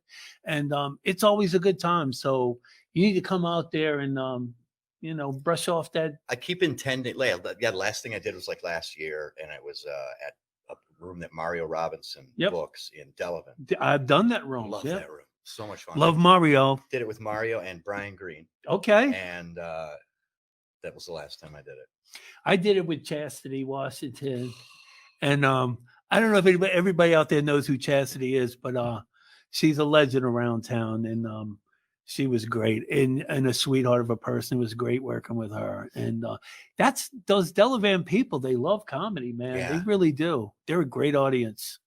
and it's always a good time. So you need to come out there and brush off that. I keep intending. Yeah, the last thing I did was like last year, and it was at a room that Mario Robinson books in Delavan. I've done that room. Love that room. So much fun. Love Mario. Did it with Mario and Brian Green. Okay. And that was the last time I did it. I did it with Chastity Washington. And I don't know if everybody out there knows who Chastity is, but she's a legend around town. And she was great and a sweetheart of a person. It was great working with her. And that's those Delavan people. They love comedy, man. Yeah. They really do. They're a great audience.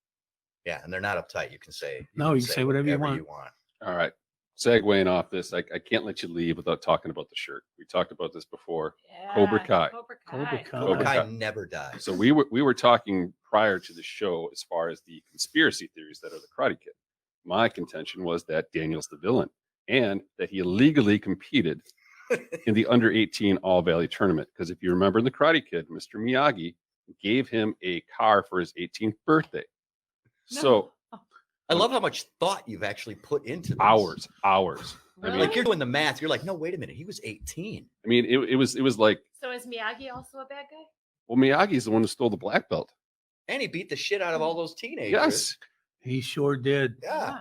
Yeah, and they're not uptight. You can say you can say whatever you want. All right. Segueing off this, I can't let you leave without talking about the shirt. We talked about this before. Yeah, Cobra Kai. Cobra Kai never dies. So we were talking prior to the show as far as the conspiracy theories that are the Karate Kid. My contention was that Daniel's the villain and that he illegally competed in the under 18 All Valley tournament. Because if you remember in the Karate Kid, Mr. Miyagi gave him a car for his 18th birthday. No. So I love how much thought you've actually put into this. hours. Really? I mean, Like you're doing the math. You're like, no, wait a minute. He was 18. I mean, it was like, So is Miyagi also a bad guy? well, Miyagi's the one who stole the black belt. And he beat the shit out of all those teenagers. Yes. He sure did. Yeah.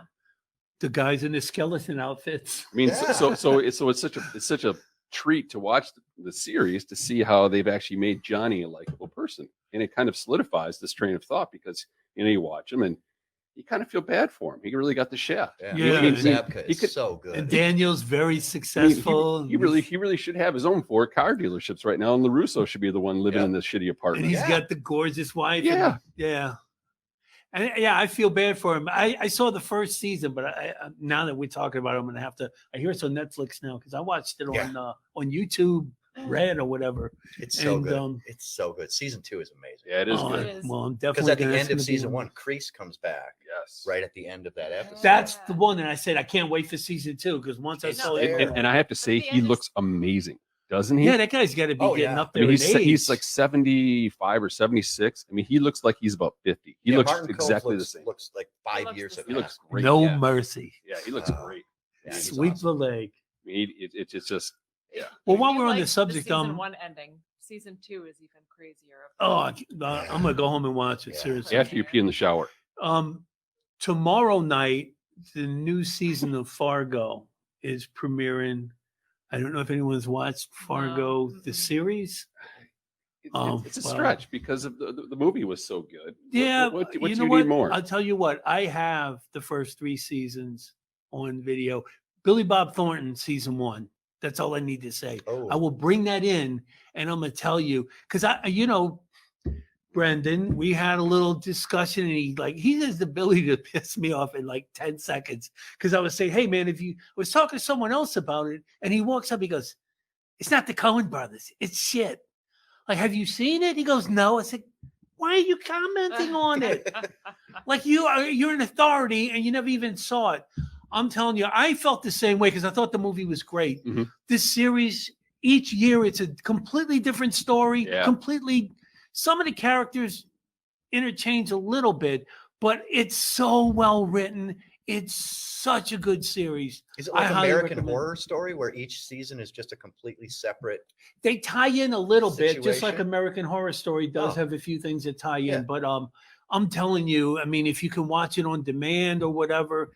The guys in the skeleton outfits. I mean, Yeah. so it's such a treat to watch the series to see how they've actually made Johnny a likable person, and it kind of solidifies this train of thought because you watch him and you kind of feel bad for him. He really got the shaft. Yeah. I mean, Zabka he is could- so good. And Daniel's very successful. He really should have his own 4 car dealerships right now, and LaRusso should be the one living in this shitty and apartment. he's Yeah. got the gorgeous wife. Yeah. Yeah. And I feel bad for him. I saw the first season, but now that we're talking about it, I'm going to have to. I hear it's on Netflix now because I watched it on YouTube Red or whatever. It's so And, good. It's so good. Season 2 is amazing. Yeah, it is Oh, good. It is. well, I'm Because definitely at the gonna- end of that's gonna be season one. 1, Kreese comes back Yes. right at the end of that episode. That's the one that I said I can't wait for season 2 because once I It's saw there. it, And I have to say, the he end is- looks amazing, doesn't he? yeah, that guy's got to be Oh, getting yeah. up I there mean, in age. he's like 75 or 76. I mean, he looks like he's about 50. He Yeah, looks Martin Cove exactly looks, the same. Looks like He 5 looks years the of He looks great. no yeah. mercy. Yeah, he looks great. Yeah, he's Sweep awesome. the leg. I mean, it's just yeah. Well, If while you we're on the liked subject, season 1 ending, season 2 is even crazier. I'm gonna go home and watch it. Yeah. Seriously. After you pee in the shower. Tomorrow night, the new season of Fargo is premiering. I don't know if anyone's watched Fargo, the Mm-mm. series. It's Oh, a wow. stretch because of the movie was so good. Yeah, What do you you know need what? more? I'll tell you what. I have the first 3 seasons on video. Billy Bob Thornton, season 1. That's all I need to say. Oh. I will bring that in, and I'm gonna tell you because Brendan, we had a little discussion, and he has the ability to piss me off in like 10 seconds because I was saying, hey man, I was talking to someone else about it, and he walks up, he goes, it's not the Coen brothers, it's shit. Like, have you seen it? He goes, no. I said, why are you commenting on it? Like you're an authority and you never even saw it. I'm telling you, I felt the same way because I thought the movie was great. Mhm. This series, each year, it's a completely different story. Yeah. Some of the characters interchange a little bit, but it's so well written. It's such a good series. Is it I like highly American recommend Horror Story where each season is just a completely separate? They tie in a little bit, just like Situation? American Horror Story does Oh. have a few things that tie in. Yeah. But I'm telling you, I mean, if you can watch it on demand or whatever,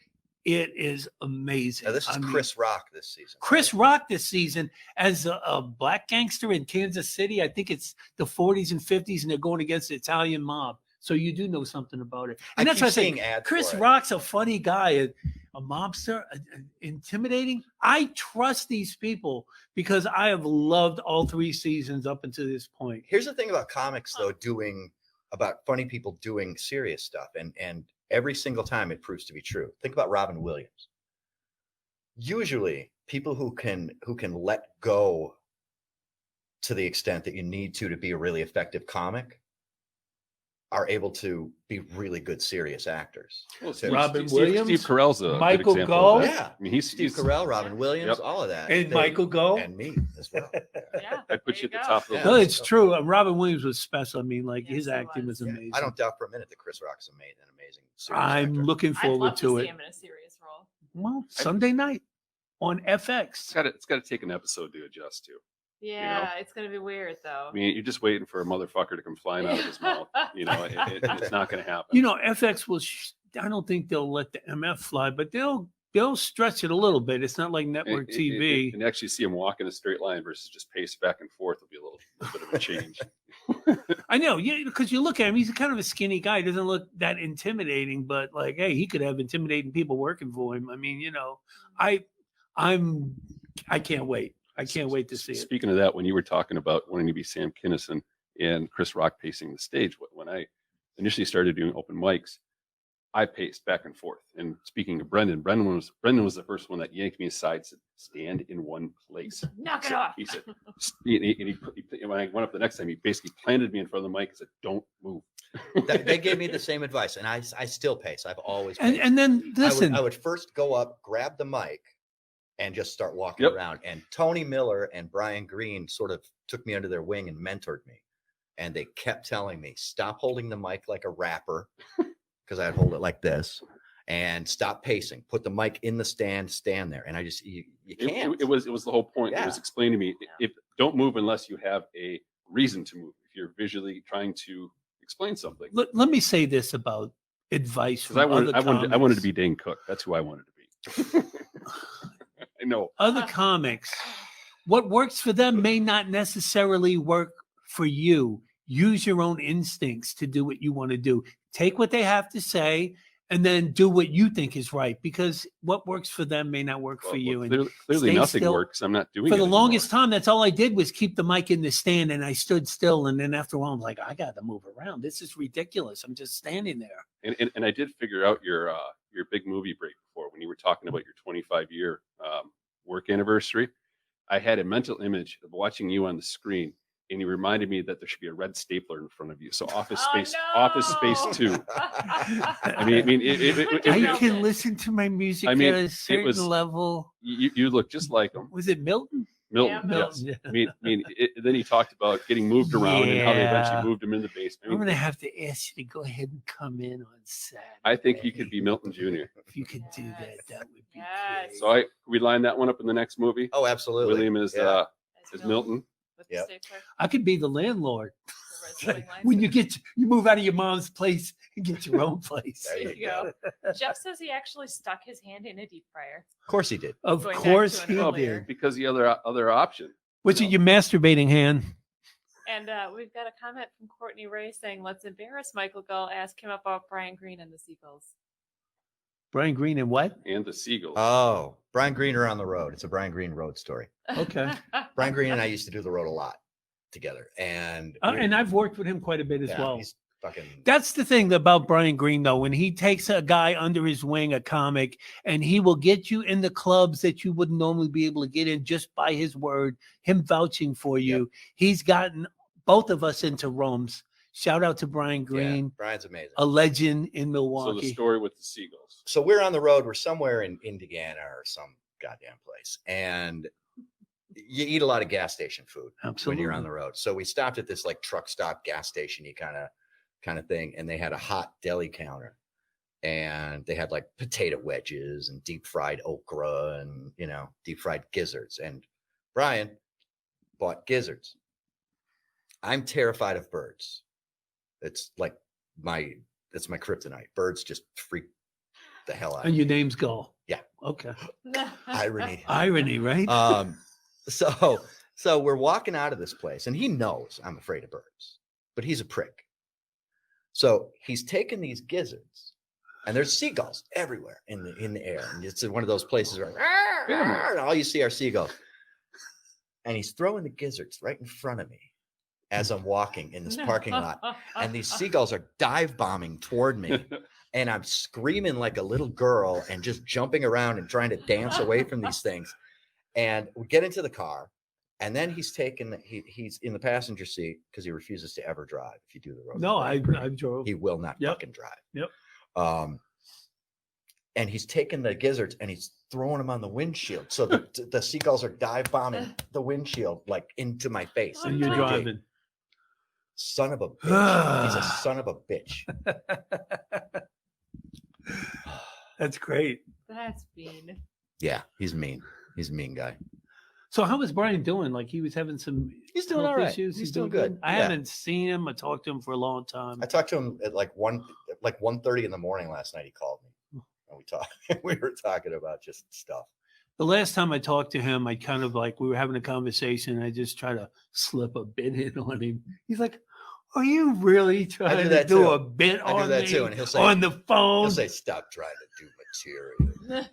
it is amazing. Now, this is I mean, Chris Rock this season. Chris right? Rock this season as a black gangster in Kansas City. I think it's the 40s and 50s, and they're going against the Italian mob. So you do know something about it. And I that's keep why I say seeing ads Chris for it. Rock's a funny guy, a mobster, intimidating. I trust these people because I have loved all 3 seasons up until this point. Here's the thing about comics, though, about funny people doing serious stuff, and every single time it proves to be true. Think about Robin Williams. Usually, people who can let go to the extent that you need to be a really effective comic are able to be really good serious actors. Well, Robin Williams, Steve Carell's a Michael good example Gull. of that. Yeah, I mean, he's Steve Carell, Robin Williams, Yep. all of that, And Michael Go. and me as well. Yeah, I'd put there you at the go. top of the Yeah. No, list. it's true. Robin Williams was special. I mean, like Yes, his he acting was. was Yeah, amazing. I don't doubt for a minute that Chris Rock's an amazing serious I'm actor. looking I'd forward love to see it. him in a serious role. Well, Sunday night on It's FX. got to take an episode to adjust to. Yeah, it's gonna be weird though. I mean, you're just waiting for a motherfucker to come flying out of his mouth. It's not going to happen. FX will. I don't think they'll let the MF fly, but they'll stretch it a little bit. It's not like network TV. And actually see him walk in a straight line versus just pace back and forth will be a little bit of a change. I know, yeah, because you look at him, he's kind of a skinny guy. He doesn't look that intimidating, but like, hey, he could have intimidating people working for him. I mean, I can't wait. I can't wait to see it. Speaking of that, when you were talking about wanting to be Sam Kinison and Chris Rock pacing the stage, when I initially started doing open mics, I paced back and forth. And speaking of Brendan was the first one that yanked me aside and said, "Stand in one place." Knock it off. He said, when I went up the next time, he basically planted me in front of the mic and said, "Don't move." They gave me the same advice, and I still pace. I've always paced. And then listen, I would first go up, grab the mic, and just start walking around. And Tony Miller and Brian Green sort of took me under their wing and mentored me. And they kept telling me, stop holding the mic like a rapper, because I'd hold it like this, and stop pacing. Put the mic in the stand there. And I just you can't. It was the whole point. Yeah. It was explained to me, if don't move unless you have a reason to move. If you're visually trying to explain something. let me say this about advice from Because I wanted to comics. be Dane Cook. That's who I wanted to be. I know. Other comics, what works for them may not necessarily work for you. Use your own instincts to do what you want to do. Take what they have to say and then do what you think is right, because what works for them may not work for you. And Clearly stay nothing still. works. I'm not doing for it the anymore. longest time, that's all I did was keep the mic in the stand, and I stood still. And then after a while, I'm like, I got to move around. This is ridiculous. I'm just standing there. And I did figure out your big movie break before when you were talking about your 25-year work anniversary. I had a mental image of watching you on the screen, and you reminded me that there should be a red stapler in front of you. So Office Space 2. I mean, I can listen to my music I mean, at a it certain was- level. you look just like him. Was it Milton? Milton, Yeah. yes. Milton, yeah. I mean, then he talked about getting moved around and how they Yeah. eventually moved him in the basement. I'm going to have to ask you to go ahead and come in on Saturday. I think he could be Milton Jr. If you could do that, that would be Yes. great. So we line that one up in the next movie. Oh, absolutely. William is Yeah. Milton. With the Yep. stapler, I could be the landlord. the red swing lines. When you move out of your mom's place and get your own place. There There you go. Jeff says he actually stuck his hand in a deep fryer. Of course he did. Of Going back course to an he earlier- did. Because the other option. Was it your masturbating hand? And we've got a comment from Courtney Ray saying, "Let's embarrass Michael Gull. Ask him about Brian Green and the Seagulls." Brian Green and what? And the Seagulls. Oh, Brian Green are on the road. It's a Brian Green road story. Okay. Brian Green and I used to do the road a lot together. And And I've worked with him quite a bit as yeah, well. he's fucking That's the thing about Brian Green, though. When he takes a guy under his wing, a comic, and he will get you in the clubs that you wouldn't normally be able to get in just by his word, him vouching for you. He's gotten both of us into rooms. Shout out to Brian Green, yeah, Brian's amazing. a legend in So the Milwaukee. story with the Seagulls. So we're on the road. We're somewhere in Indiana or some goddamn place. And you eat a lot of gas station food when you're on Absolutely. the road. So we stopped at this like truck stop gas station-y kind of thing. And they had a hot deli counter. And they had like potato wedges and deep fried okra and, deep fried gizzards. And Brian bought gizzards. I'm terrified of birds. It's like my kryptonite. Birds just freak the hell out of And me. your name's Gull. Yeah. Okay. Irony. Irony, right? So we're walking out of this place and he knows I'm afraid of birds, but he's a prick. So he's taken these gizzards and there's seagulls everywhere in the air. And it's one of those places where and all you see are seagulls. And he's throwing the gizzards right in front of me as I'm walking in this parking lot. And these seagulls are dive bombing toward me. And I'm screaming like a little girl and just jumping around and trying to dance away from these things. And we get into the car. And then he's in the passenger seat because he refuses to ever drive if you do the road. No, I drove. He will not Yep. fucking drive. Yep. And he's taking the gizzards and he's throwing them on the windshield. So the seagulls are dive bombing the windshield like into my face. And in you're 3D. driving. Son of a bitch. He's a son of a bitch. That's great. That's mean. Yeah, he's mean. He's a mean guy. So how was Brian doing? Like he was having some He's doing health all right. issues. He's doing good. I Yeah. haven't seen him. I talked to him for a long time. I talked to him at like 1:30 in the morning last night. He called me and we talked. We were talking about just stuff. The last time I talked to him, I kind of like we were having a conversation. And I just try to slip a bit in on him. He's like, "Are you really trying to that do too. a bit I do on that me too, and he'll say- on the phone?" He'll say, "Stop trying to do material.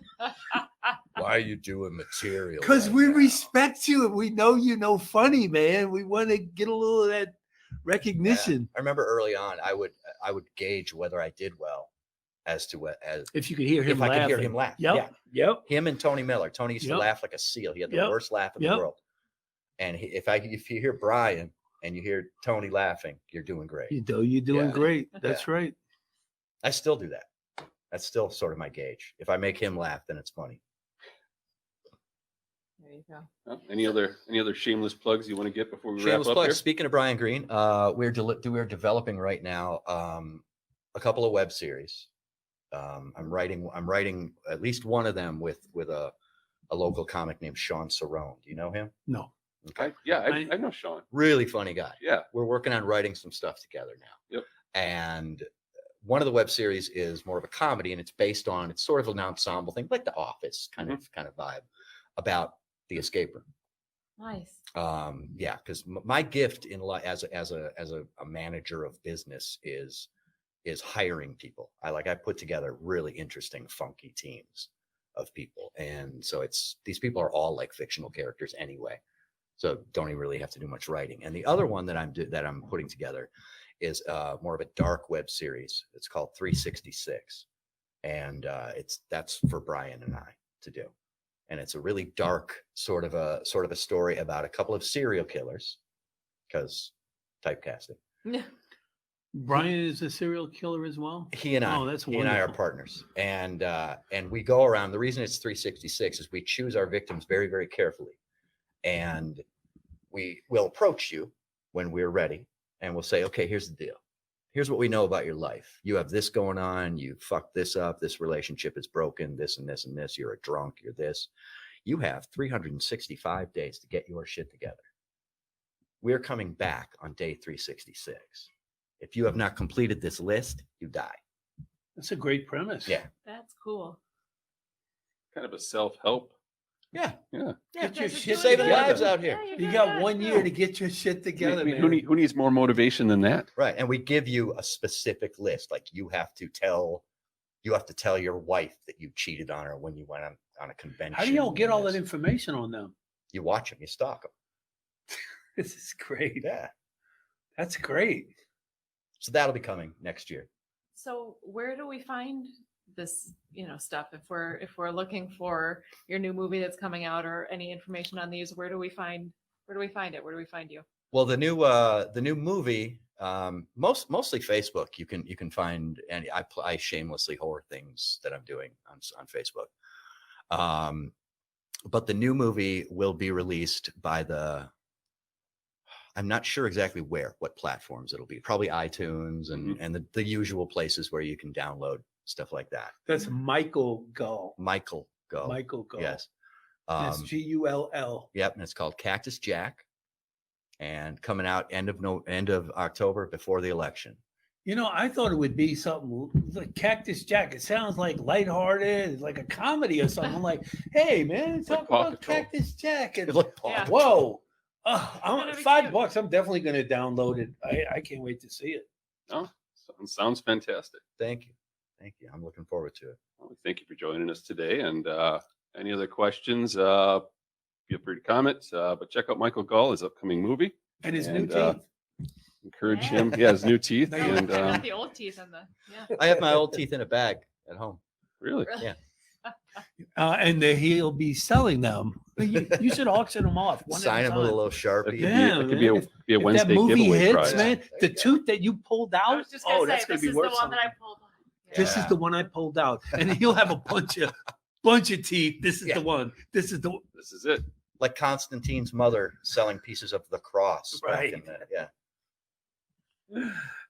Why are you doing material? Because right we now?" respect you and we know you know funny, man. We want to get a little of that Yeah. recognition. I remember early on, I would gauge whether I did well as If you could hear him if I laughing. could hear him laugh. Yep. Yeah. Yep. Him and Tony Miller. Tony used to Yep. laugh like a seal. He had the Yep. worst laugh in Yep. the world. And if you hear Brian and you hear Tony laughing, you're doing great. You're doing Yeah. great. That's right. I still do that. That's still sort of my gauge. If I make him laugh, then it's funny. There you go. Well, any other shameless plugs you want to get before we Shameless wrap up plug. here? Speaking of Brian Green, we're developing right now a couple of web series. I'm writing at least one of them with a local comic named Sean Cerrone. Do you know him? No. Okay. I know Sean. Really funny guy. Yeah. We're working on writing some stuff together now. Yep. And one of the web series is more of a comedy, and it's sort of an ensemble thing, like The Office kind of vibe, about the escape room. Nice. Yeah, because my gift in life as a manager of business is hiring people. I put together really interesting, funky teams of people, and so these people are all like fictional characters anyway, so don't even really have to do much writing. And the other one that I'm putting together is more of a dark web series. It's called 366, and that's for Brian and I to do. And it's a really dark sort of a story about a couple of serial killers, because typecasting. Brian is a serial killer as well. He and I, Oh, that's he and I are wonderful. partners, and we go around. The reason it's 366 is we choose our victims very, very carefully, and we will approach you when we're ready, and we'll say, okay, here's the deal. Here's what we know about your life. You have this going on. You fucked this up. This relationship is broken. This and this and this. You're a drunk. You're this. You have 365 days to get your shit together. We're coming back on day 366. If you have not completed this list, you die. That's a great premise. Yeah. That's cool. Kind of a self-help. Yeah. Yeah. Get your Guys are shit doing Saving good. together. lives out here. Yeah, you're You doing got good. 1 year to get your shit together, man. Who needs more motivation than that? Right. And we give you a specific list. Like you have to tell your wife that you cheated on her when you went on a convention. How do y'all get and all that this. information on them? You watch them, you stalk them. This is great. Yeah. That's great. So that'll be coming next year. So where do we find this, stuff? If we're looking for your new movie that's coming out or any information on these, where do we find it? Where do we find you? Well, the new movie, mostly Facebook. You can find, and I shamelessly horror things that I'm doing on Facebook. But the new movie will be released I'm not sure exactly what platforms it'll be. Probably iTunes and the usual places where you can download stuff like that. That's Michael Gull. Michael Gull. Michael Gull. Yes. That's Gull. Yep, and it's called Cactus Jack, and coming out end of October before the election. I thought it would be something like Cactus Jack. It sounds like lighthearted, it's like a comedy or something. I'm like, hey man, talk Paw about Patrol. Cactus Jack. And, Look, Paul. Yeah. whoa. gonna be $5 cute. bucks. I'm definitely going to download it. I can't wait to see it. Oh, sounds fantastic. Thank you. I'm looking forward to it. Well, thank you for joining us today. And any other questions, feel free to comment. But check out Michael Gull, his upcoming movie. And his new And, teeth. Encourage Yeah. him. He has new teeth. No, And I got the old teeth in I have my old teeth in a bag at home. really, Yeah. And he'll be selling them. You should auction them off. One Sign at them a with a time. little Sharpie. Yeah. it could be man. a If Wednesday that movie giveaway hits, prize. man, There the you go. tooth that you pulled I out, was just gonna say, that's going this to be is worth the one that I something. pulled. This is Yeah. the one I pulled out, and he'll have a bunch of teeth. This is Yeah. the one. This is the This is it. Like Constantine's mother selling pieces of the cross. back Right. in the- yeah.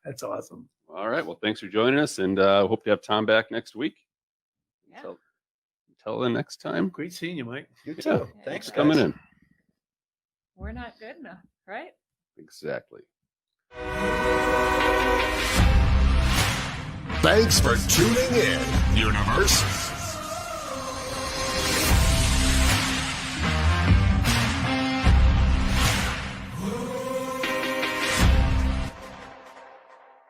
That's awesome. All right. Well, thanks for joining us, and hope to have Tom back next week. Yeah. Until the next time. Great seeing you, Mike. You too. Yeah. Thanks for coming guys. in. we're not good enough, right? Exactly. Thanks for tuning in, universe.